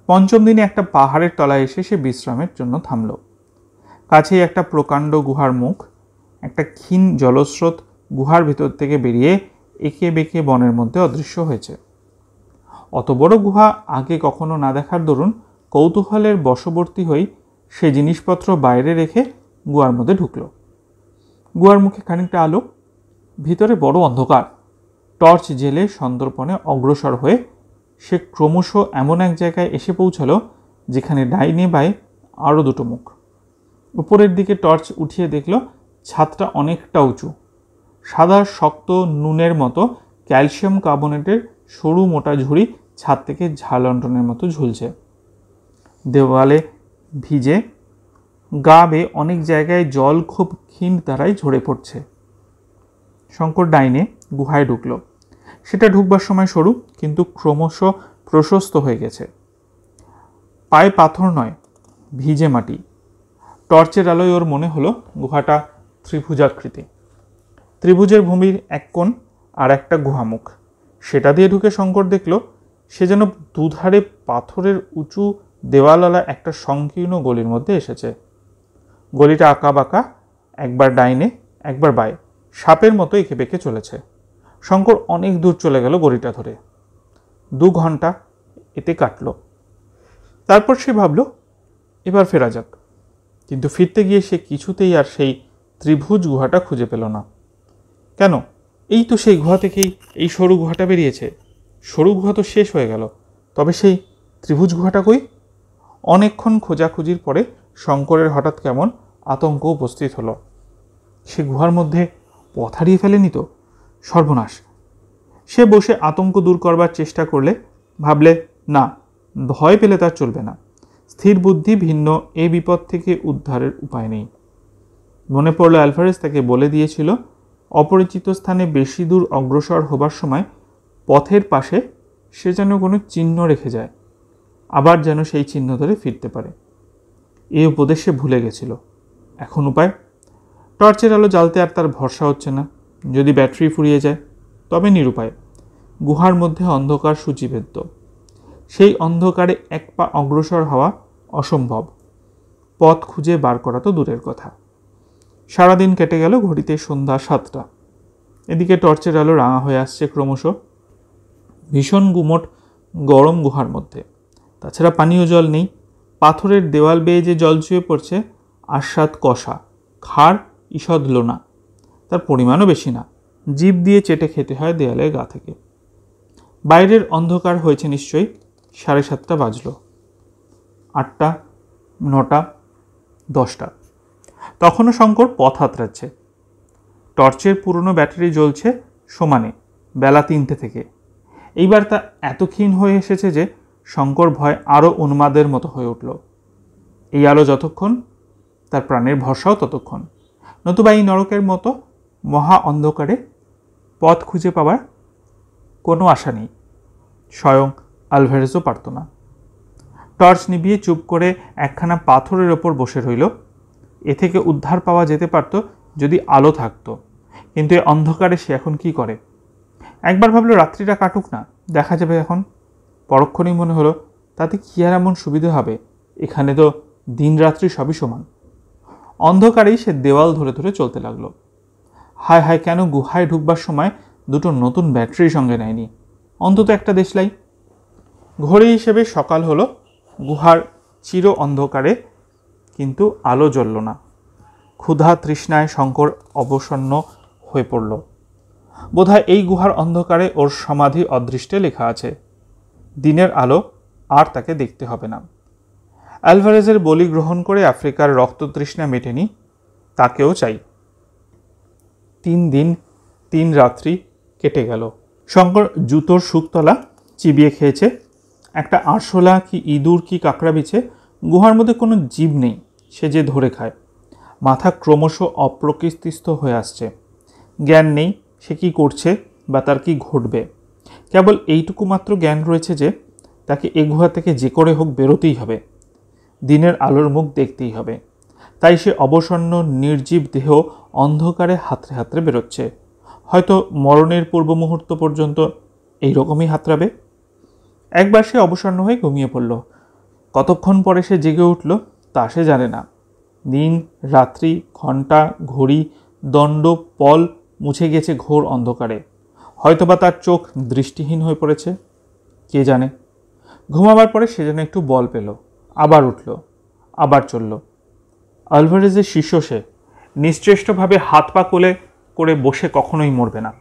পঞ্চম দিনে একটা পাহাড়ের তলায় এসে সে বিশ্রামের জন্য থামল। কাছেই একটা প্রকাণ্ড গুহার মুখ, একটা ক্ষীণ জলস্রোত গুহার ভেতর থেকে বেরিয়ে এঁকে বেঁকে বনের মধ্যে অদৃশ্য হয়েছে। অত বড় গুহা আগে কখনো না দেখার দরুন কৌতূহলের বশবর্তী হয়ে সে জিনিসপত্র বাইরে রেখে গুহার মধ্যে ঢুকল। গুহার মুখে খানিকটা আলো, ভিতরে বড় অন্ধকার। টর্চ জেলে সন্দর্পণে অগ্রসর হয়ে সে ক্রমশ এমন এক জায়গায় এসে পৌঁছালো যেখানে ডাইনে বাঁয়ে আরও দুটো মুখ। উপরের দিকে টর্চ উঠিয়ে দেখল ছাদটা অনেকটা উঁচু। সাদা শক্ত নুনের মতো ক্যালসিয়াম কার্বনেটের সরু মোটা ঝুড়ি ছাদ থেকে ঝালন্টনের মতো ঝুলছে। দেওয়ালে ভিজে, গা বেয়ে অনেক জায়গায় জল খুব ক্ষীণ ধারায় ঝরে পড়ছে। শঙ্কর ডাইনে গুহায় ঢুকল। সেটা ঢুকবার সময় সরু, কিন্তু ক্রমশ প্রশস্ত হয়ে গেছে। পায়ে পাথর নয়, ভিজে মাটি। টর্চের আলোয় ওর মনে হলো গুহাটা ত্রিভুজাকৃতি। ত্রিভুজের ভূমির এক কোণ আর একটা গুহামুখ। সেটা দিয়ে ঢুকে শঙ্কর দেখল সে যেন দুধারে পাথরের উঁচু দেওয়ালওয়ালা একটা সংকীর্ণ গলির মধ্যে এসেছে। গলিটা আঁকা বাঁকা, একবার ডাইনে একবার বাঁয়ে, সাপের মতো এঁকে বেঁকে চলেছে। শঙ্কর অনেক দূর চলে গেল গলিটা ধরে। 2 ঘন্টা এতে কাটল। তারপর সে ভাবল এবার ফেরা যাক, কিন্তু ফিরতে গিয়ে সে কিছুতেই আর সেই ত্রিভুজ গুহাটা খুঁজে পেল না। কেন? এই তো সেই গুহা থেকেই এই সরু গুহাটা বেরিয়েছে। সরু গুহা তো শেষ হয়ে গেল, তবে সেই ত্রিভুজ গুহাটা কই? অনেকক্ষণ খোঁজাখুঁজির পরে শঙ্করের হঠাৎ কেমন আতঙ্ক উপস্থিত হলো। সে গুহার মধ্যে পথ হারিয়ে ফেলেনি তো? সর্বনাশ! সে বসে আতঙ্ক দূর করবার চেষ্টা করলে ভাবলে না, ভয় পেলে তার চলবে না। স্থির বুদ্ধি ভিন্ন এ বিপদ থেকে উদ্ধারের উপায় নেই। মনে পড়ল অ্যালভারেজ তাকে বলে দিয়েছিল অপরিচিত স্থানে বেশি দূর অগ্রসর হবার সময় পথের পাশে সে যেন কোনো চিহ্ন রেখে যায়, আবার যেন সেই চিহ্ন ধরে ফিরতে পারে। এই উপদেশ সে ভুলে গেছিল। এখন উপায়? টর্চের আলো জ্বালতে আর তার ভরসা হচ্ছে না। যদি ব্যাটারি ফুরিয়ে যায় তবে নিরুপায়। গুহার মধ্যে অন্ধকার সূচিভেদ্য। সেই অন্ধকারে এক পা অগ্রসর হওয়া অসম্ভব। পথ খুঁজে বার করা তো দূরের কথা। সারাদিন কেটে গেল, ঘড়িতে সন্ধ্যা 7টা। এদিকে টর্চের আলো রাঙা হয়ে আসছে ক্রমশ। ভীষণ গুমোট গরম গুহার মধ্যে। তাছাড়া পানীয় জল নেই। পাথরের দেওয়াল বেয়ে যে জল চুয়ে পড়ছে আস্বাদ কষা, খাড় ঈষৎ লোনা। তার পরিমাণও বেশি না, জিভ দিয়ে চেটে খেতে হয় দেয়ালের গা থেকে। বাইরের অন্ধকার হয়েছে নিশ্চয়ই। 7:30 বাজল। 8টা, 9টা, 10টা। তখনও শঙ্কর পথ হাতড়াচ্ছে। টর্চের পুরনো ব্যাটারি জ্বলছে সমানে বেলা 3টে থেকে। এইবার তা এত ক্ষীণ হয়ে এসেছে যে শঙ্কর ভয় আরও উন্মাদের মতো হয়ে উঠল। এই আলো যতক্ষণ, তার প্রাণের ভরসাও ততক্ষণ। নতুবা এই নরকের মতো মহা অন্ধকারে পথ খুঁজে পাবার কোনো আশা নেই। স্বয়ং আলভারেজও পারত না। টর্চ নিভিয়ে চুপ করে একখানা পাথরের ওপর বসে রইল। এ থেকে উদ্ধার পাওয়া যেতে পারত যদি আলো থাকতো, কিন্তু এই অন্ধকারে সে এখন কি করে? একবার ভাবলো রাত্রিটা কাটুক না, দেখা যাবে এখন। পরক্ষণেই মনে হলো তাতে কি আর এমন সুবিধে হবে? এখানে তো দিন রাত্রি সবই সমান। অন্ধকারেই সে দেওয়াল ধরে ধরে চলতে লাগলো। হায় হায়, কেন গুহায় ঢুকবার সময় দুটো নতুন ব্যাটারি সঙ্গে নেয়নি? অন্তত একটা দেশলাই। ঘড়ি হিসেবে সকাল হলো। গুহার চির অন্ধকারে কিন্তু আলো জ্বলল না। ক্ষুধা তৃষ্ণায় শঙ্কর অবসন্ন হয়ে পড়ল। বোধহয় এই গুহার অন্ধকারে ওর সমাধি অদৃষ্টে লেখা আছে। দিনের আলো আর তাকে দেখতে হবে না। অ্যালভারেজের বলি গ্রহণ করে আফ্রিকার রক্ততৃষ্ণা মেটেনি, তাকেও চাই। 3 দিন 3 রাত্রি কেটে গেল। শঙ্কর জুতোর শুকতলা চিবিয়ে খেয়েছে। একটা আরশোলা কি ইঁদুর কি কাঁকড়া বিছে। গুহার মধ্যে কোনো জীব নেই, সে যে ধরে খায়। মাথা ক্রমশ অপ্রকৃতিস্থ হয়ে আসছে। জ্ঞান নেই সে কি করছে বা তার কি ঘটবে। কেবল এইটুকু মাত্র জ্ঞান রয়েছে যে তাকে এ গুহা থেকে যে করে হোক বেরোতেই হবে, দিনের আলোর মুখ দেখতেই হবে। তাই সে অবসন্ন নির্জীব দেহ অন্ধকারে হাতড়ে হাতড়ে বেরোচ্ছে। হয়তো মরণের পূর্ব মুহূর্ত পর্যন্ত এইরকমই হাতড়াবে। একবার সে অবসন্ন হয়ে ঘুমিয়ে পড়ল। কতক্ষণ পরে সে জেগে উঠল তা সে জানে না। দিন রাত্রি ঘণ্টা ঘড়ি দণ্ড পল মুছে গেছে ঘোর অন্ধকারে। হয়তোবা তার চোখ দৃষ্টিহীন হয়ে পড়েছে, কে জানে। ঘুমাবার পরে সে যেন একটু বল পেল, আবার উঠল, আবার চলল। আলভারেজের শিষ্য সে, নিশ্চেষ্টভাবে হাত পা কোলে করে বসে কখনোই মরবে না।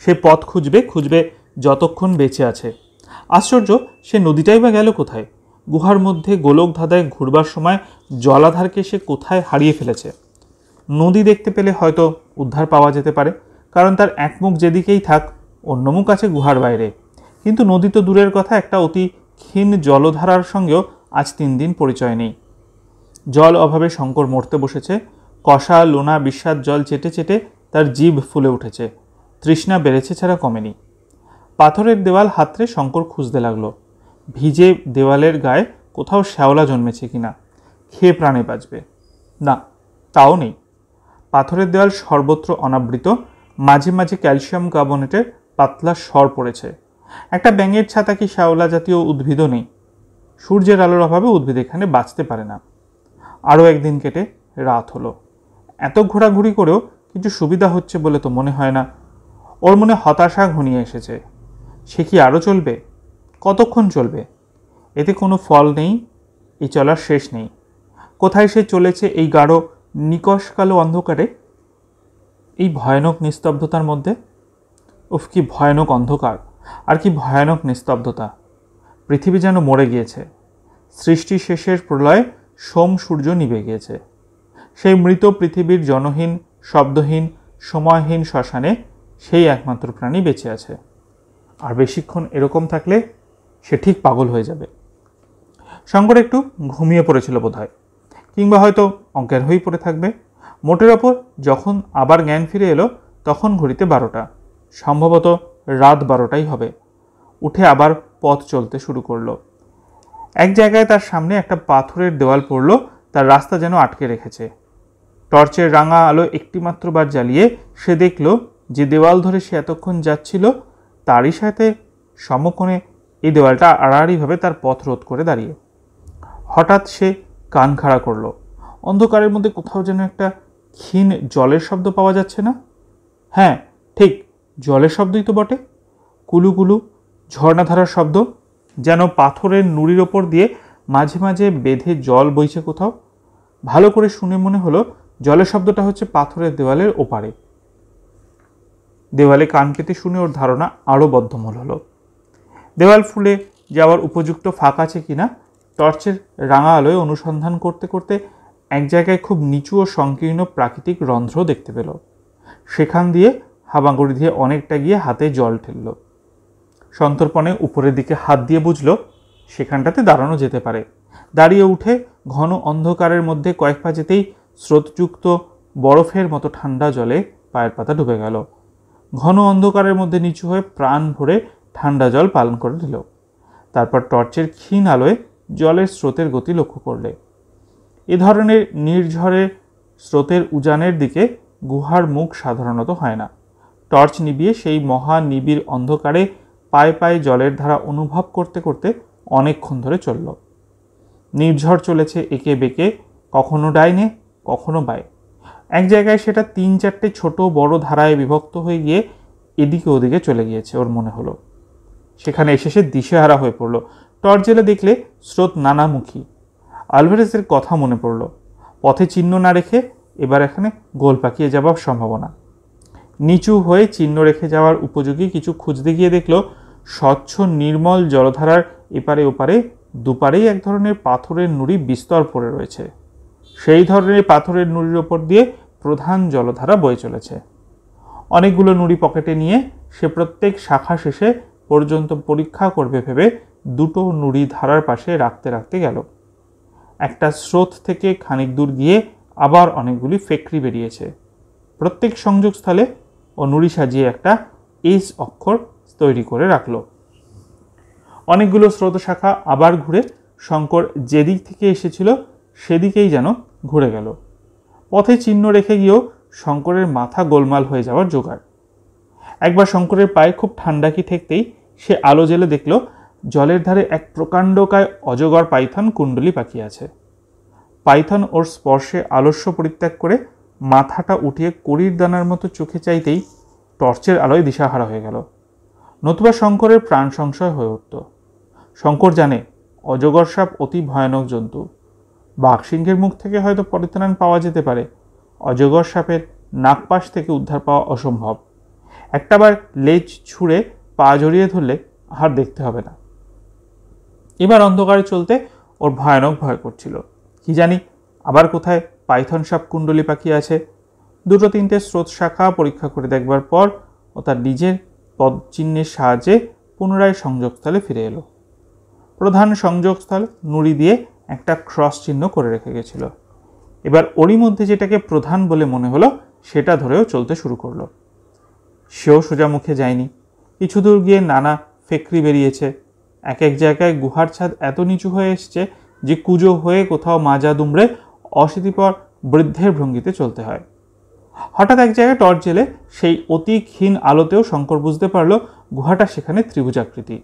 সে পথ খুঁজবে যতক্ষণ বেঁচে আছে। আশ্চর্য, সে নদীটাই বা গেল কোথায়? গুহার মধ্যে গোলক ধাঁধায় ঘুরবার সময় জলাধারকে সে কোথায় হারিয়ে ফেলেছে। নদী দেখতে পেলে হয়তো উদ্ধার পাওয়া যেতে পারে, কারণ তার এক মুখ যেদিকেই থাক অন্য মুখ আছে গুহার বাইরে। কিন্তু নদী তো দূরের কথা, একটা অতি ক্ষীণ জলধারার সঙ্গেও আজ 3 দিন পরিচয় নেই। জল অভাবে শঙ্কর মরতে বসেছে। কষা লোনা বিস্বাদ জল চেটে চেটে তার জিভ ফুলে উঠেছে। তৃষ্ণা বেড়েছে ছাড়া কমেনি। পাথরের দেওয়াল হাতড়ে শঙ্কর খুঁজতে লাগলো ভিজে দেওয়ালের গায়ে কোথাও শ্যাওলা জন্মেছে কিনা, খেয়ে প্রাণে বাঁচবে। না, তাও নেই। পাথরের দেওয়াল সর্বত্র অনাবৃত, মাঝে মাঝে ক্যালসিয়াম কার্বনেটের পাতলা স্বর পড়েছে। একটা ব্যাঙের ছাতা কি শ্যাওলা জাতীয় উদ্ভিদও নেই। সূর্যের আলোর অভাবে উদ্ভিদ এখানে বাঁচতে পারে না। আরও একদিন কেটে রাত হলো। এত ঘোরাঘুরি করেও কিছু সুবিধা হচ্ছে বলে তো মনে হয় না। ওর মনে হতাশা ঘনিয়ে এসেছে। সে কি আরও চলবে? কতক্ষণ চলবে? এতে কোনো ফল নেই, এই চলার শেষ নেই। কোথায় সে চলেছে এই গাঢ় নিকষ কালো অন্ধকারে, এই ভয়ানক নিস্তব্ধতার মধ্যে? উফ, কি ভয়ানক অন্ধকার, আর কি ভয়ানক নিস্তব্ধতা। পৃথিবী যেন মরে গিয়েছে। সৃষ্টি শেষের প্রলয়ে সোম সূর্য নিভে গিয়েছে। সেই মৃত পৃথিবীর জনহীন শব্দহীন সময়হীন শ্মশানে সেই একমাত্র প্রাণী বেঁচে আছে। আর বেশিক্ষণ এরকম থাকলে সে ঠিক পাগল হয়ে যাবে। শঙ্কর একটু ঘুমিয়ে পড়েছিল বোধহয়, কিংবা হয়তো অজ্ঞান হয়েই পড়ে থাকবে। মোটের ওপর যখন আবার জ্ঞান ফিরে এলো তখন ঘড়িতে 12টা, সম্ভবত রাত 12টাই হবে। উঠে আবার পথ চলতে শুরু করলো। এক জায়গায় তার সামনে একটা পাথরের দেওয়াল পড়ল, তার রাস্তা যেন আটকে রেখেছে। টর্চের রাঙা আলো একটিমাত্র বার জ্বালিয়ে সে দেখল যে দেওয়াল ধরে সে এতক্ষণ যাচ্ছিল তারই সাথে সমকোণে এই দেওয়ালটা আড়াআড়িভাবে তার পথ রোধ করে দাঁড়িয়ে। হঠাৎ সে কান খাড়া করল। অন্ধকারের মধ্যে কোথাও যেন একটা ক্ষীণ জলের শব্দ পাওয়া যাচ্ছে না? হ্যাঁ, ঠিক জলের শব্দই তো বটে। কুলুকুলু ঝর্ণাধারার শব্দ, যেন পাথরের নুড়ির ওপর দিয়ে মাঝে মাঝে বেঁধে জল বইছে কোথাও। ভালো করে শুনে মনে হলো জলের শব্দটা হচ্ছে পাথরের দেওয়ালের ওপারে। দেওয়ালে কান পেতে শুনে ওর ধারণা আরও বদ্ধমূল হলো। দেওয়াল ফুলে যাওয়ার উপযুক্ত ফাঁক আছে কিনা টর্চের রাঙা আলোয় অনুসন্ধান করতে করতে এক জায়গায় খুব নিচু ও সংকীর্ণ প্রাকৃতিক রন্ধ্র দেখতে পেল। সেখান দিয়ে হামাগুড়ি দিয়ে অনেকটা গিয়ে হাতে জল ঠেলল। সন্তর্পণে উপরের দিকে হাত দিয়ে বুঝল সেখানটাতে দাঁড়ানো যেতে পারে। দাঁড়িয়ে উঠে ঘন অন্ধকারের মধ্যে কয়েক পা যেতেই স্রোতযুক্ত বরফের মতো ঠান্ডা জলে পায়ের পাতা ডুবে গেল। ঘন অন্ধকারের মধ্যে নিচু হয়ে প্রাণ ভরে ঠান্ডা জল পালন করে দিল। তারপর টর্চের ক্ষীণ আলোয় জলের স্রোতের গতি লক্ষ্য করলে। এ ধরনের নির্ঝরে স্রোতের উজানের দিকে গুহার মুখ সাধারণত হয় না। টর্চ নিভিয়ে সেই মহা নিবিড় অন্ধকারে পায়ে পায়ে জলের ধারা অনুভব করতে করতে অনেকক্ষণ ধরে চলল। নির্ঝর চলেছে একে বেঁকে, কখনো ডাইনে কখনো বায়ে। এক জায়গায় সেটা 3-4টে ছোট বড় ধারায় বিভক্ত হয়ে গিয়ে এদিকে ওদিকে চলে গিয়েছে ওর মনে হলো। সেখানে এসে সে দিশেহারা হয়ে পড়ল। টর্চ জেলে দেখলে স্রোত নানামুখী। আলভারেজের কথা মনে পড়ল। পথে চিহ্ন না রেখে এবার এখানে গোল পাকিয়ে যাওয়ার সম্ভাবনা। নিচু হয়ে চিহ্ন রেখে যাওয়ার উপযোগী কিছু খুঁজতে গিয়ে দেখল স্বচ্ছ নির্মল জলধারার এপারে ওপারে দুপারেই এক ধরনের পাথরের নুড়ি বিস্তর পড়ে রয়েছে। সেই ধরনের পাথরের নুড়ির ওপর দিয়ে প্রধান জলধারা বয়ে চলেছে। অনেকগুলো নুড়ি পকেটে নিয়ে সে প্রত্যেক শাখা শেষে পর্যন্ত পরীক্ষা করবে ভেবে দুটো নুড়ি ধারার পাশে রাখতে রাখতে গেল। একটা স্রোত থেকে খানিক দূর গিয়ে আবার অনেকগুলি ফেকরি বেরিয়েছে। প্রত্যেক সংযোগস্থলে ও নুড়ি সাজিয়ে একটা এইচ অক্ষর তৈরি করে রাখল। অনেকগুলো স্রোত শাখা আবার ঘুরে শঙ্কর যেদিক থেকে এসেছিল সেদিকেই যেন ঘুরে গেল। পথে চিহ্ন রেখে গিয়েও শঙ্করের মাথা গোলমাল হয়ে যাওয়ার জোগাড়। একবার শঙ্করের পায়ে খুব ঠান্ডা কি ঠেকতেই সে আলো জেলে দেখল জলের ধারে এক প্রকাণ্ডকায় অজগর পাইথন কুণ্ডলি পাকিয়ে আছে। পাইথন ওর স্পর্শে আলস্য পরিত্যাগ করে মাথাটা উঠিয়ে কড়ির দানার মতো চোখে চাইতেই টর্চের আলোয় দিশাহারা হয়ে গেল। নতুবা শঙ্করের প্রাণ সংশয় হয়ে উঠত। শঙ্কর জানে অজগর সাপ অতি ভয়ানক জন্তু। বাঘসিংহের মুখ থেকে হয়তো পরিত্রাণ পাওয়া যেতে পারে, অজগর সাপের নাগপাশ থেকে উদ্ধার পাওয়া অসম্ভব। একটাবার লেজ ছুঁড়ে পা জড়িয়ে ধরলে আর দেখতে হবে না। এবার অন্ধকারে চলতে ওর ভয়ানক ভয় করছিল। কি জানি আবার কোথায় পাইথন সাপ কুণ্ডলী পাখি আছে। 2-3টে স্রোত শাখা পরীক্ষা করে দেখবার পর ও তার নিজের পদচিহ্নের সাহায্যে পুনরায় সংযোগস্থলে ফিরে এলো। প্রধান সংযোগস্থল নুড়ি দিয়ে একটা ক্রস চিহ্ন করে রেখে গেছিল। এবার ওরই মধ্যে যেটাকে প্রধান বলে মনে হলো সেটা ধরেও চলতে শুরু করলো। সেও সোজা মুখে যায়নি। কিছু দূর গিয়ে নানা ফেকরি বেরিয়েছে। এক এক জায়গায় গুহার ছাদ এত নিচু হয়ে এসছে যে কুজো হয়ে কোথাও মাজা দুমড়ে অশীতিপর বৃদ্ধের ভঙ্গিতে চলতে হয়। হঠাৎ এক জায়গায় টর্চ জেলে সেই অতি ক্ষীণ আলোতেও শঙ্কর বুঝতে পারল গুহাটা সেখানে ত্রিভুজাকৃতি।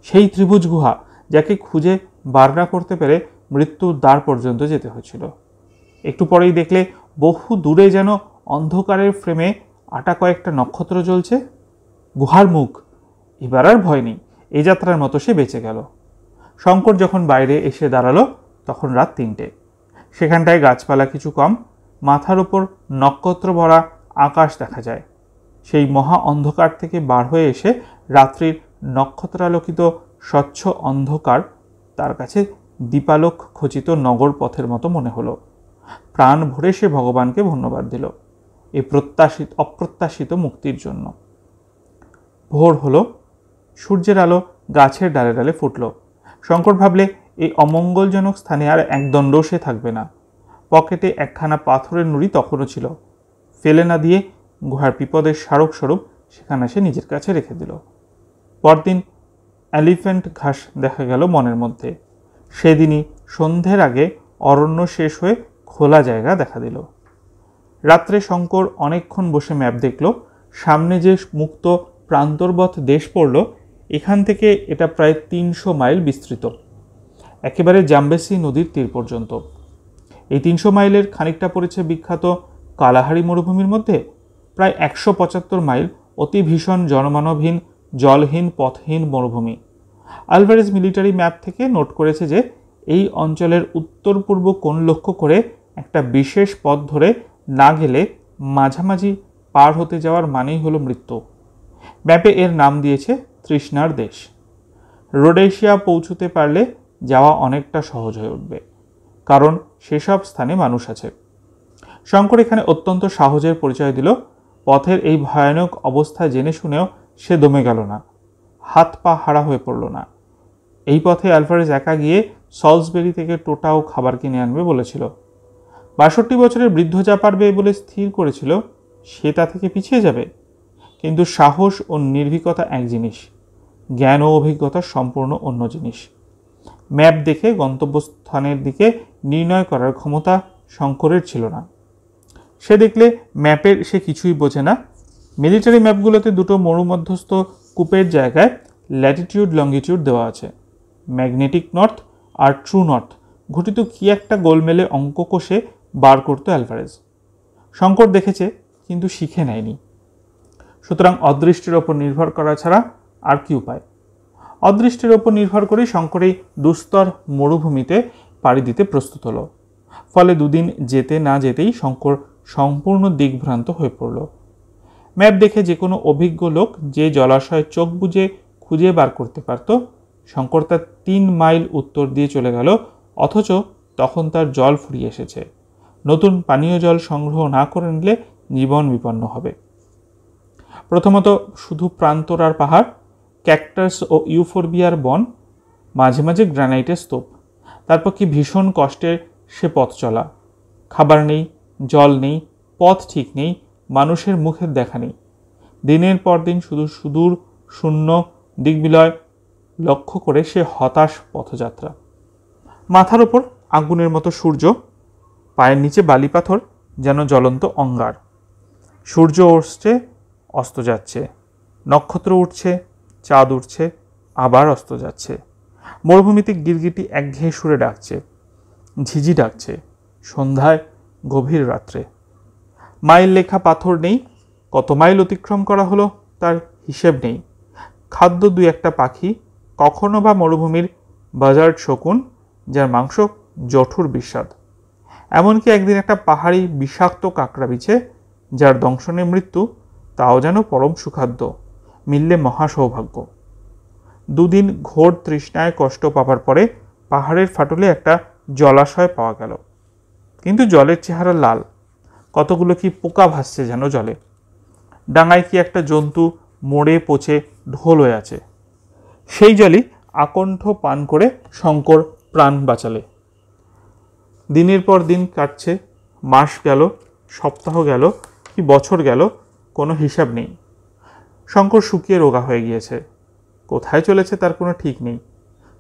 সেই ত্রিভুজ গুহা যাকে খুঁজে বার না করতে পেরে মৃত্যুর দ্বার পর্যন্ত যেতে হয়েছিল। একটু পরেই দেখলে বহু দূরে যেন অন্ধকারের ফ্রেমে আটা কয়েকটা নক্ষত্র জ্বলছে। গুহার মুখ। এবার আর ভয় নেই, এ যাত্রার মতো সে বেঁচে গেল। শঙ্কর যখন বাইরে এসে দাঁড়ালো তখন রাত 3টে। সেখানটায় গাছপালা কিছু কম, মাথার উপর নক্ষত্র ভরা আকাশ দেখা যায়। সেই মহা অন্ধকার থেকে বার হয়ে এসে রাত্রির নক্ষত্রালোকিত স্বচ্ছ অন্ধকার তার কাছে দীপালোক খচিত নগর পথের মতো মনে হলো। প্রাণ ভরে সে ভগবানকে ধন্যবাদ দিল এই অপ্রত্যাশিত মুক্তির জন্য। ভোর হলো, সূর্যের আলো গাছের ডালে ডালে ফুটল। শঙ্কর ভাবলে এই অমঙ্গলজনক স্থানে আর একদণ্ডও সে থাকবে না। পকেটে একখানা পাথরের নুড়ি তখনও ছিল। ফেলে না দিয়ে গুহার বিপদের স্মারক স্বরূপ সেখানে সে নিজের কাছে রেখে দিল। পরদিন এলিফ্যান্ট ঘাস দেখা গেল মনের মধ্যে। সেদিনই সন্ধ্যের আগে অরণ্য শেষ হয়ে খোলা জায়গা দেখা দিল। রাত্রে শঙ্কর অনেকক্ষণ বসে ম্যাপ দেখল। সামনে যে মুক্ত প্রান্তরবৎ দেশ পড়ল, এখান থেকে এটা প্রায় 300 মাইল বিস্তৃত, একেবারে জাম্বেসি নদীর তীর পর্যন্ত। এই 300 মাইলের খানিকটা পড়েছে বিখ্যাত কালাহারি মরুভূমির মধ্যে। প্রায় 175 মাইল অতি ভীষণ জনমানবহীন, জলহীন, পথহীন মরুভূমি। আলভারেজ মিলিটারি ম্যাপ থেকে নোট করেছে যে এই অঞ্চলের উত্তর পূর্ব কোণ লক্ষ্য করে একটা বিশেষ পথ ধরে না গেলে মাঝামাঝি পার হতে যাওয়ার মানেই হলো মৃত্যু। ম্যাপে এর নাম দিয়েছে তৃষ্ণার দেশ। রোডেশিয়া পৌঁছতে পারলে যাওয়া অনেকটা সহজ হয়ে উঠবে, কারণ সেসব স্থানে মানুষ আছে। শঙ্কর এখানে অত্যন্ত সাহসের পরিচয় দিল। পথের এই ভয়ানক অবস্থা জেনে শুনেও সে দমে গেল না, হাত পা হারা হয়ে পড়ল না। এই পথে আলভারেজ একা গিয়ে সলসবেরি থেকে টোটা ও খাবার কিনে আনবে বলেছিল। 62 বছরের বৃদ্ধ যা পারবে বলে স্থির করেছিল, সে তা থেকে পিছিয়ে যাবে। কিন্তু সাহস ও নির্ভীকতা এক জিনিস, জ্ঞান ও অভিজ্ঞতা সম্পূর্ণ অন্য জিনিস। ম্যাপ দেখে গন্তব্যস্থানের দিকে নির্ণয় করার ক্ষমতা শঙ্করের ছিল না। সে দেখলে ম্যাপের সে কিছুই বোঝে না। মিলিটারি ম্যাপগুলোতে দুটো মরুমধ্যস্থ কূপের জায়গায় ল্যাটিটিউড লঙ্গিটিউড দেওয়া আছে। ম্যাগনেটিক নর্থ আর ট্রু নর্থ ঘটিত কি একটা গোলমেলে অঙ্ক কষে বার করতো অ্যালভারেজ। শঙ্কর দেখেছে কিন্তু শিখে নেয়নি। সুতরাং অদৃষ্টের ওপর নির্ভর করা ছাড়া আর কি উপায়? অদৃষ্টের ওপর নির্ভর করেই শঙ্কর এই দুস্তর মরুভূমিতে পাড়ি দিতে প্রস্তুত হলো। ফলে দুদিন যেতে না যেতেই শঙ্কর সম্পূর্ণ দিকভ্রান্ত হয়ে পড়ল। ম্যাপ দেখে যে কোনো অভিজ্ঞ লোক যে জলাশয় চোখ বুজে খুঁজে বার করতে পারত, শঙ্কর তার 3 মাইল উত্তর দিয়ে চলে গেল, অথচ তখন তার জল ফুরিয়ে এসেছে। নতুন পানীয় জল সংগ্রহ না করে নিলে জীবন বিপন্ন হবে। প্রথমত শুধু প্রান্তর আর পাহাড়, ক্যাকটাস ও ইউফোরবিয়ার বন, মাঝে মাঝে গ্রানাইটের স্তূপ। তারপর কি ভীষণ কষ্টের সে পথ চলা। খাবার নেই, জল নেই, পথ ঠিক নেই, মানুষের মুখের দেখা নেই। দিনের পর দিন শুধু সুদূর শূন্য দিগ্বিলয় লক্ষ্য করে সে হতাশ পথযাত্রা। মাথার ওপর আগুনের মতো সূর্য, পায়ের নিচে বালি পাথর যেন জ্বলন্ত অঙ্গার। সূর্য উঠছে, অস্ত যাচ্ছে, নক্ষত্র উঠছে, চাঁদ উঠছে, আবার অস্ত যাচ্ছে। মরুভূমিতে গিরগিটি একঘেয়ে সুরে ডাকছে, ঝিঝি ডাকছে, সন্ধ্যায়, গভীর রাত্রে। মাইল লেখা পাথর নেই, কত মাইল অতিক্রম করা হলো তার হিসেব নেই। খাদ্য দুই একটা পাখি, কখনো বা মরুভূমির বাজার্ড শকুন, যার মাংস জঠুর বিস্বাদ। এমনকি একদিন একটা পাহাড়ি বিষাক্ত কাঁকড়া বিছে, যার দংশনে মৃত্যু, তাও যেন পরম সুখাদ্য, মিললে মহা সৌভাগ্য। দুদিন ঘোর তৃষ্ণায় কষ্ট পাবার পরে পাহাড়ের ফাটলে একটা জলাশয় পাওয়া গেল, কিন্তু জলের চেহারা লাল, কতগুলো কি পোকা ভাসছে যেন জলে। ডাঙায় কি একটা জন্তু মরে পচে ঢোল হয়ে আছে। সেই জলই আকণ্ঠ পান করে শঙ্কর প্রাণ বাঁচালে। দিনের পর দিন কাটছে, মাস গেল, সপ্তাহ গেল, কি বছর গেল, কোনো হিসাব নেই। শঙ্কর শুকিয়ে রোগা হয়ে গিয়েছে, কোথায় চলেছে তার কোনো ঠিক নেই।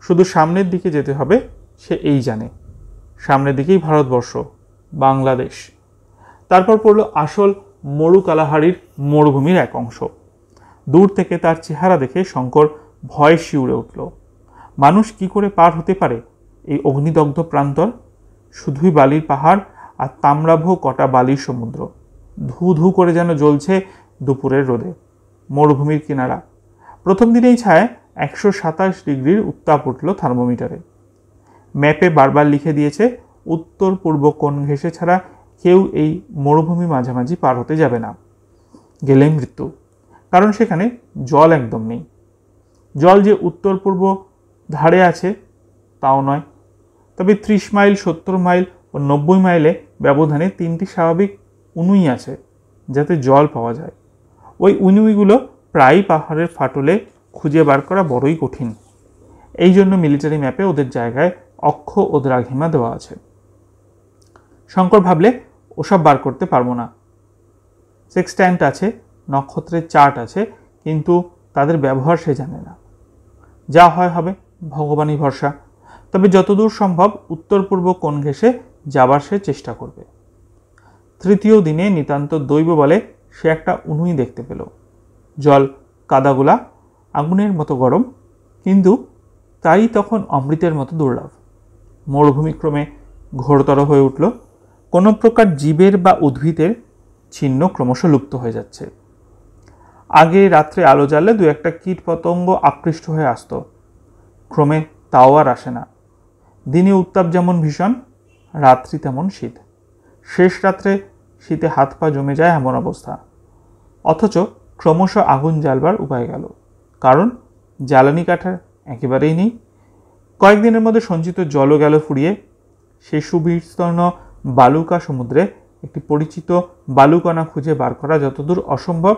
শুধু সামনের দিকে যেতে হবে, সে এই জানে। সামনের দিকেই ভারতবর্ষ, বাংলাদেশ। তারপর পড়ল আসল মরু কালাহারির মরুভূমির এক অংশ। দূর থেকে তার চেহারা দেখে শঙ্কর ভয় শিউরে উঠল। মানুষ কি করে পার হতে পারে এই অগ্নিদগ্ধ প্রান্তর? শুধুই বালির পাহাড় আর তাম্রাভ কটা বালির সমুদ্র, ধু ধু করে যেন জ্বলছে দুপুরের রোদে। মরুভূমির কিনারা। প্রথম দিনেই ছায় 127 ডিগ্রির উত্তাপ উঠল থার্মোমিটারে। ম্যাপে বারবার লিখে দিয়েছে উত্তর পূর্ব কোণ ঘেঁষে ছাড়া কেউ এই মরুভূমি মাঝামাঝি পার হতে যাবে না, গেলেই মৃত্যু। কারণ সেখানে জল একদম নেই। জল যে উত্তর পূর্ব ধারে আছে তাও নয়, তবে 30 মাইল, 70 মাইল ও 90 মাইলে ব্যবধানে 3টি স্বাভাবিক উনুই আছে যাতে জল পাওয়া যায়। ওই উনুইগুলো প্রায় পাহাড়ের ফাটলে খুঁজে বার করা বড়ই কঠিন। এই জন্য মিলিটারি ম্যাপে ওদের জায়গায় অক্ষ ও দ্রাঘিমা দেওয়া আছে। শঙ্কর ভাবলে ওসব বার করতে পারবো না। সেক্সট্যান্ট আছে, নক্ষত্রের চার্ট আছে, কিন্তু তাদের ব্যবহার সে জানে না। যা হয় হবে, ভগবানই ভরসা। তবে যতদূর সম্ভব উত্তর পূর্ব কোণ ঘেঁষে যাবার সে চেষ্টা করবে। তৃতীয় দিনে নিতান্ত দৈব বলে সে একটা উনুই দেখতে পেল। জল কাদাগুলা, আগুনের মতো গরম, কিন্তু তাই তখন অমৃতের মতো দুর্লভ। মরুভূমি ক্রমে ঘোরতর হয়ে উঠল। কোনো প্রকার জীবের বা উদ্ভিদের চিহ্ন ক্রমশ লুপ্ত হয়ে যাচ্ছে। আগে রাত্রে আলো জ্বাললে দু একটা কীট পতঙ্গ আকৃষ্ট হয়ে আসত, ক্রমে তাও আর আসে না। দিনে উত্তাপ যেমন ভীষণ, রাত্রি তেমন শীত। শেষ রাত্রে শীতে হাত পা জমে যায় এমন অবস্থা। অথচ ক্রমশ আগুন জ্বালবার উপায় গেল, কারণ জ্বালানি কাঠার একেবারেই নেই। কয়েকদিনের মধ্যে সঞ্চিত জলও গেল ফুরিয়ে। সেই সুবিস্তীর্ণ বালুকা সমুদ্রে একটি পরিচিত বালুকণা খুঁজে বার করা যতদূর অসম্ভব,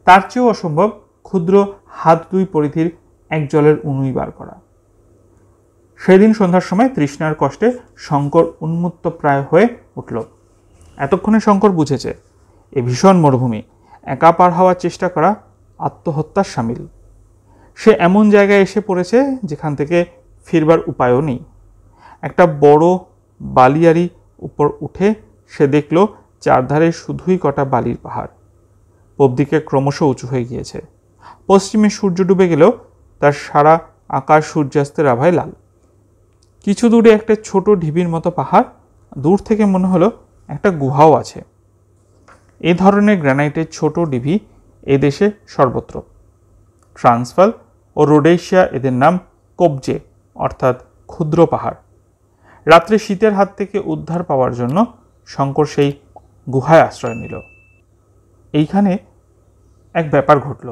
তার চেয়েও অসম্ভব ক্ষুদ্র হাত 2 পরিধির এক জলের উনুই বার করা। সেদিন সন্ধ্যার সময় তৃষ্ণার কষ্টে শঙ্কর উন্মত্ত প্রায় হয়ে উঠল। এতক্ষণে শঙ্কর বুঝেছে এ ভীষণ মরুভূমি, একা পার হওয়ার চেষ্টা করা আত্মহত্যার সামিল। সে এমন জায়গায় এসে পড়েছে যেখান থেকে ফিরবার উপায়ও নেই। একটা বড় বালিয়ারি উপর উঠে সে দেখল চারধারে শুধুই কটা বালির পাহাড়। পূবদিকে ক্রমশ উঁচু হয়ে গিয়েছে। পশ্চিমে সূর্য ডুবে গেলেও তার সারা আকাশ সূর্যাস্তের আভায় লাল। কিছু দূরে একটা ছোট ঢিবির মতো পাহাড়, দূর থেকে মনে হলো একটা গুহাও আছে। এ ধরনের গ্রানাইটের ছোট ঢিবি এদেশে সর্বত্র। ট্রান্সভাল ও রোডেশিয়া এদের নাম কবজে, অর্থাৎ ক্ষুদ্র পাহাড়। রাত্রে শীতের হাত থেকে উদ্ধার পাওয়ার জন্য শঙ্কর সেই গুহায় আশ্রয় নিল। এইখানে এক ব্যাপার ঘটল।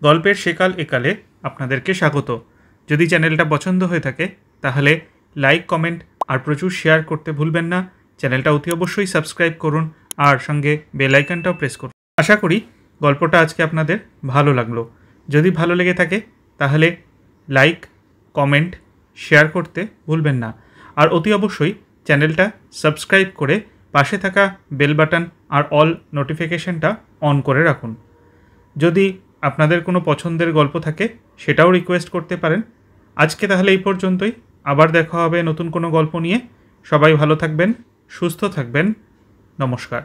গল্পের সেকাল একালে আপনাদেরকে স্বাগত। যদি চ্যানেলটা পছন্দ হয়ে থাকে তাহলে লাইক, কমেন্ট আর প্রচুর শেয়ার করতে ভুলবেন না। চ্যানেলটা অতি অবশ্যই সাবস্ক্রাইব করুন আর সঙ্গে বেল আইকনটাও প্রেস করুন। আশা করি গল্পটা আজকে আপনাদের ভালো লাগলো। যদি ভালো লেগে থাকে তাহলে লাইক, কমেন্ট, শেয়ার করতে ভুলবেন না। আর অতি অবশ্যই চ্যানেলটা সাবস্ক্রাইব করে পাশে থাকা বেল বাটন আর অল নোটিফিকেশনটা অন করে রাখুন। যদি আপনাদের কোনো পছন্দের গল্প থাকে সেটাও রিকোয়েস্ট করতে পারেন। আজকে তাহলে এই পর্যন্তই। আবার দেখা হবে নতুন কোনো গল্প নিয়ে। সবাই ভালো থাকবেন, সুস্থ থাকবেন। নমস্কার।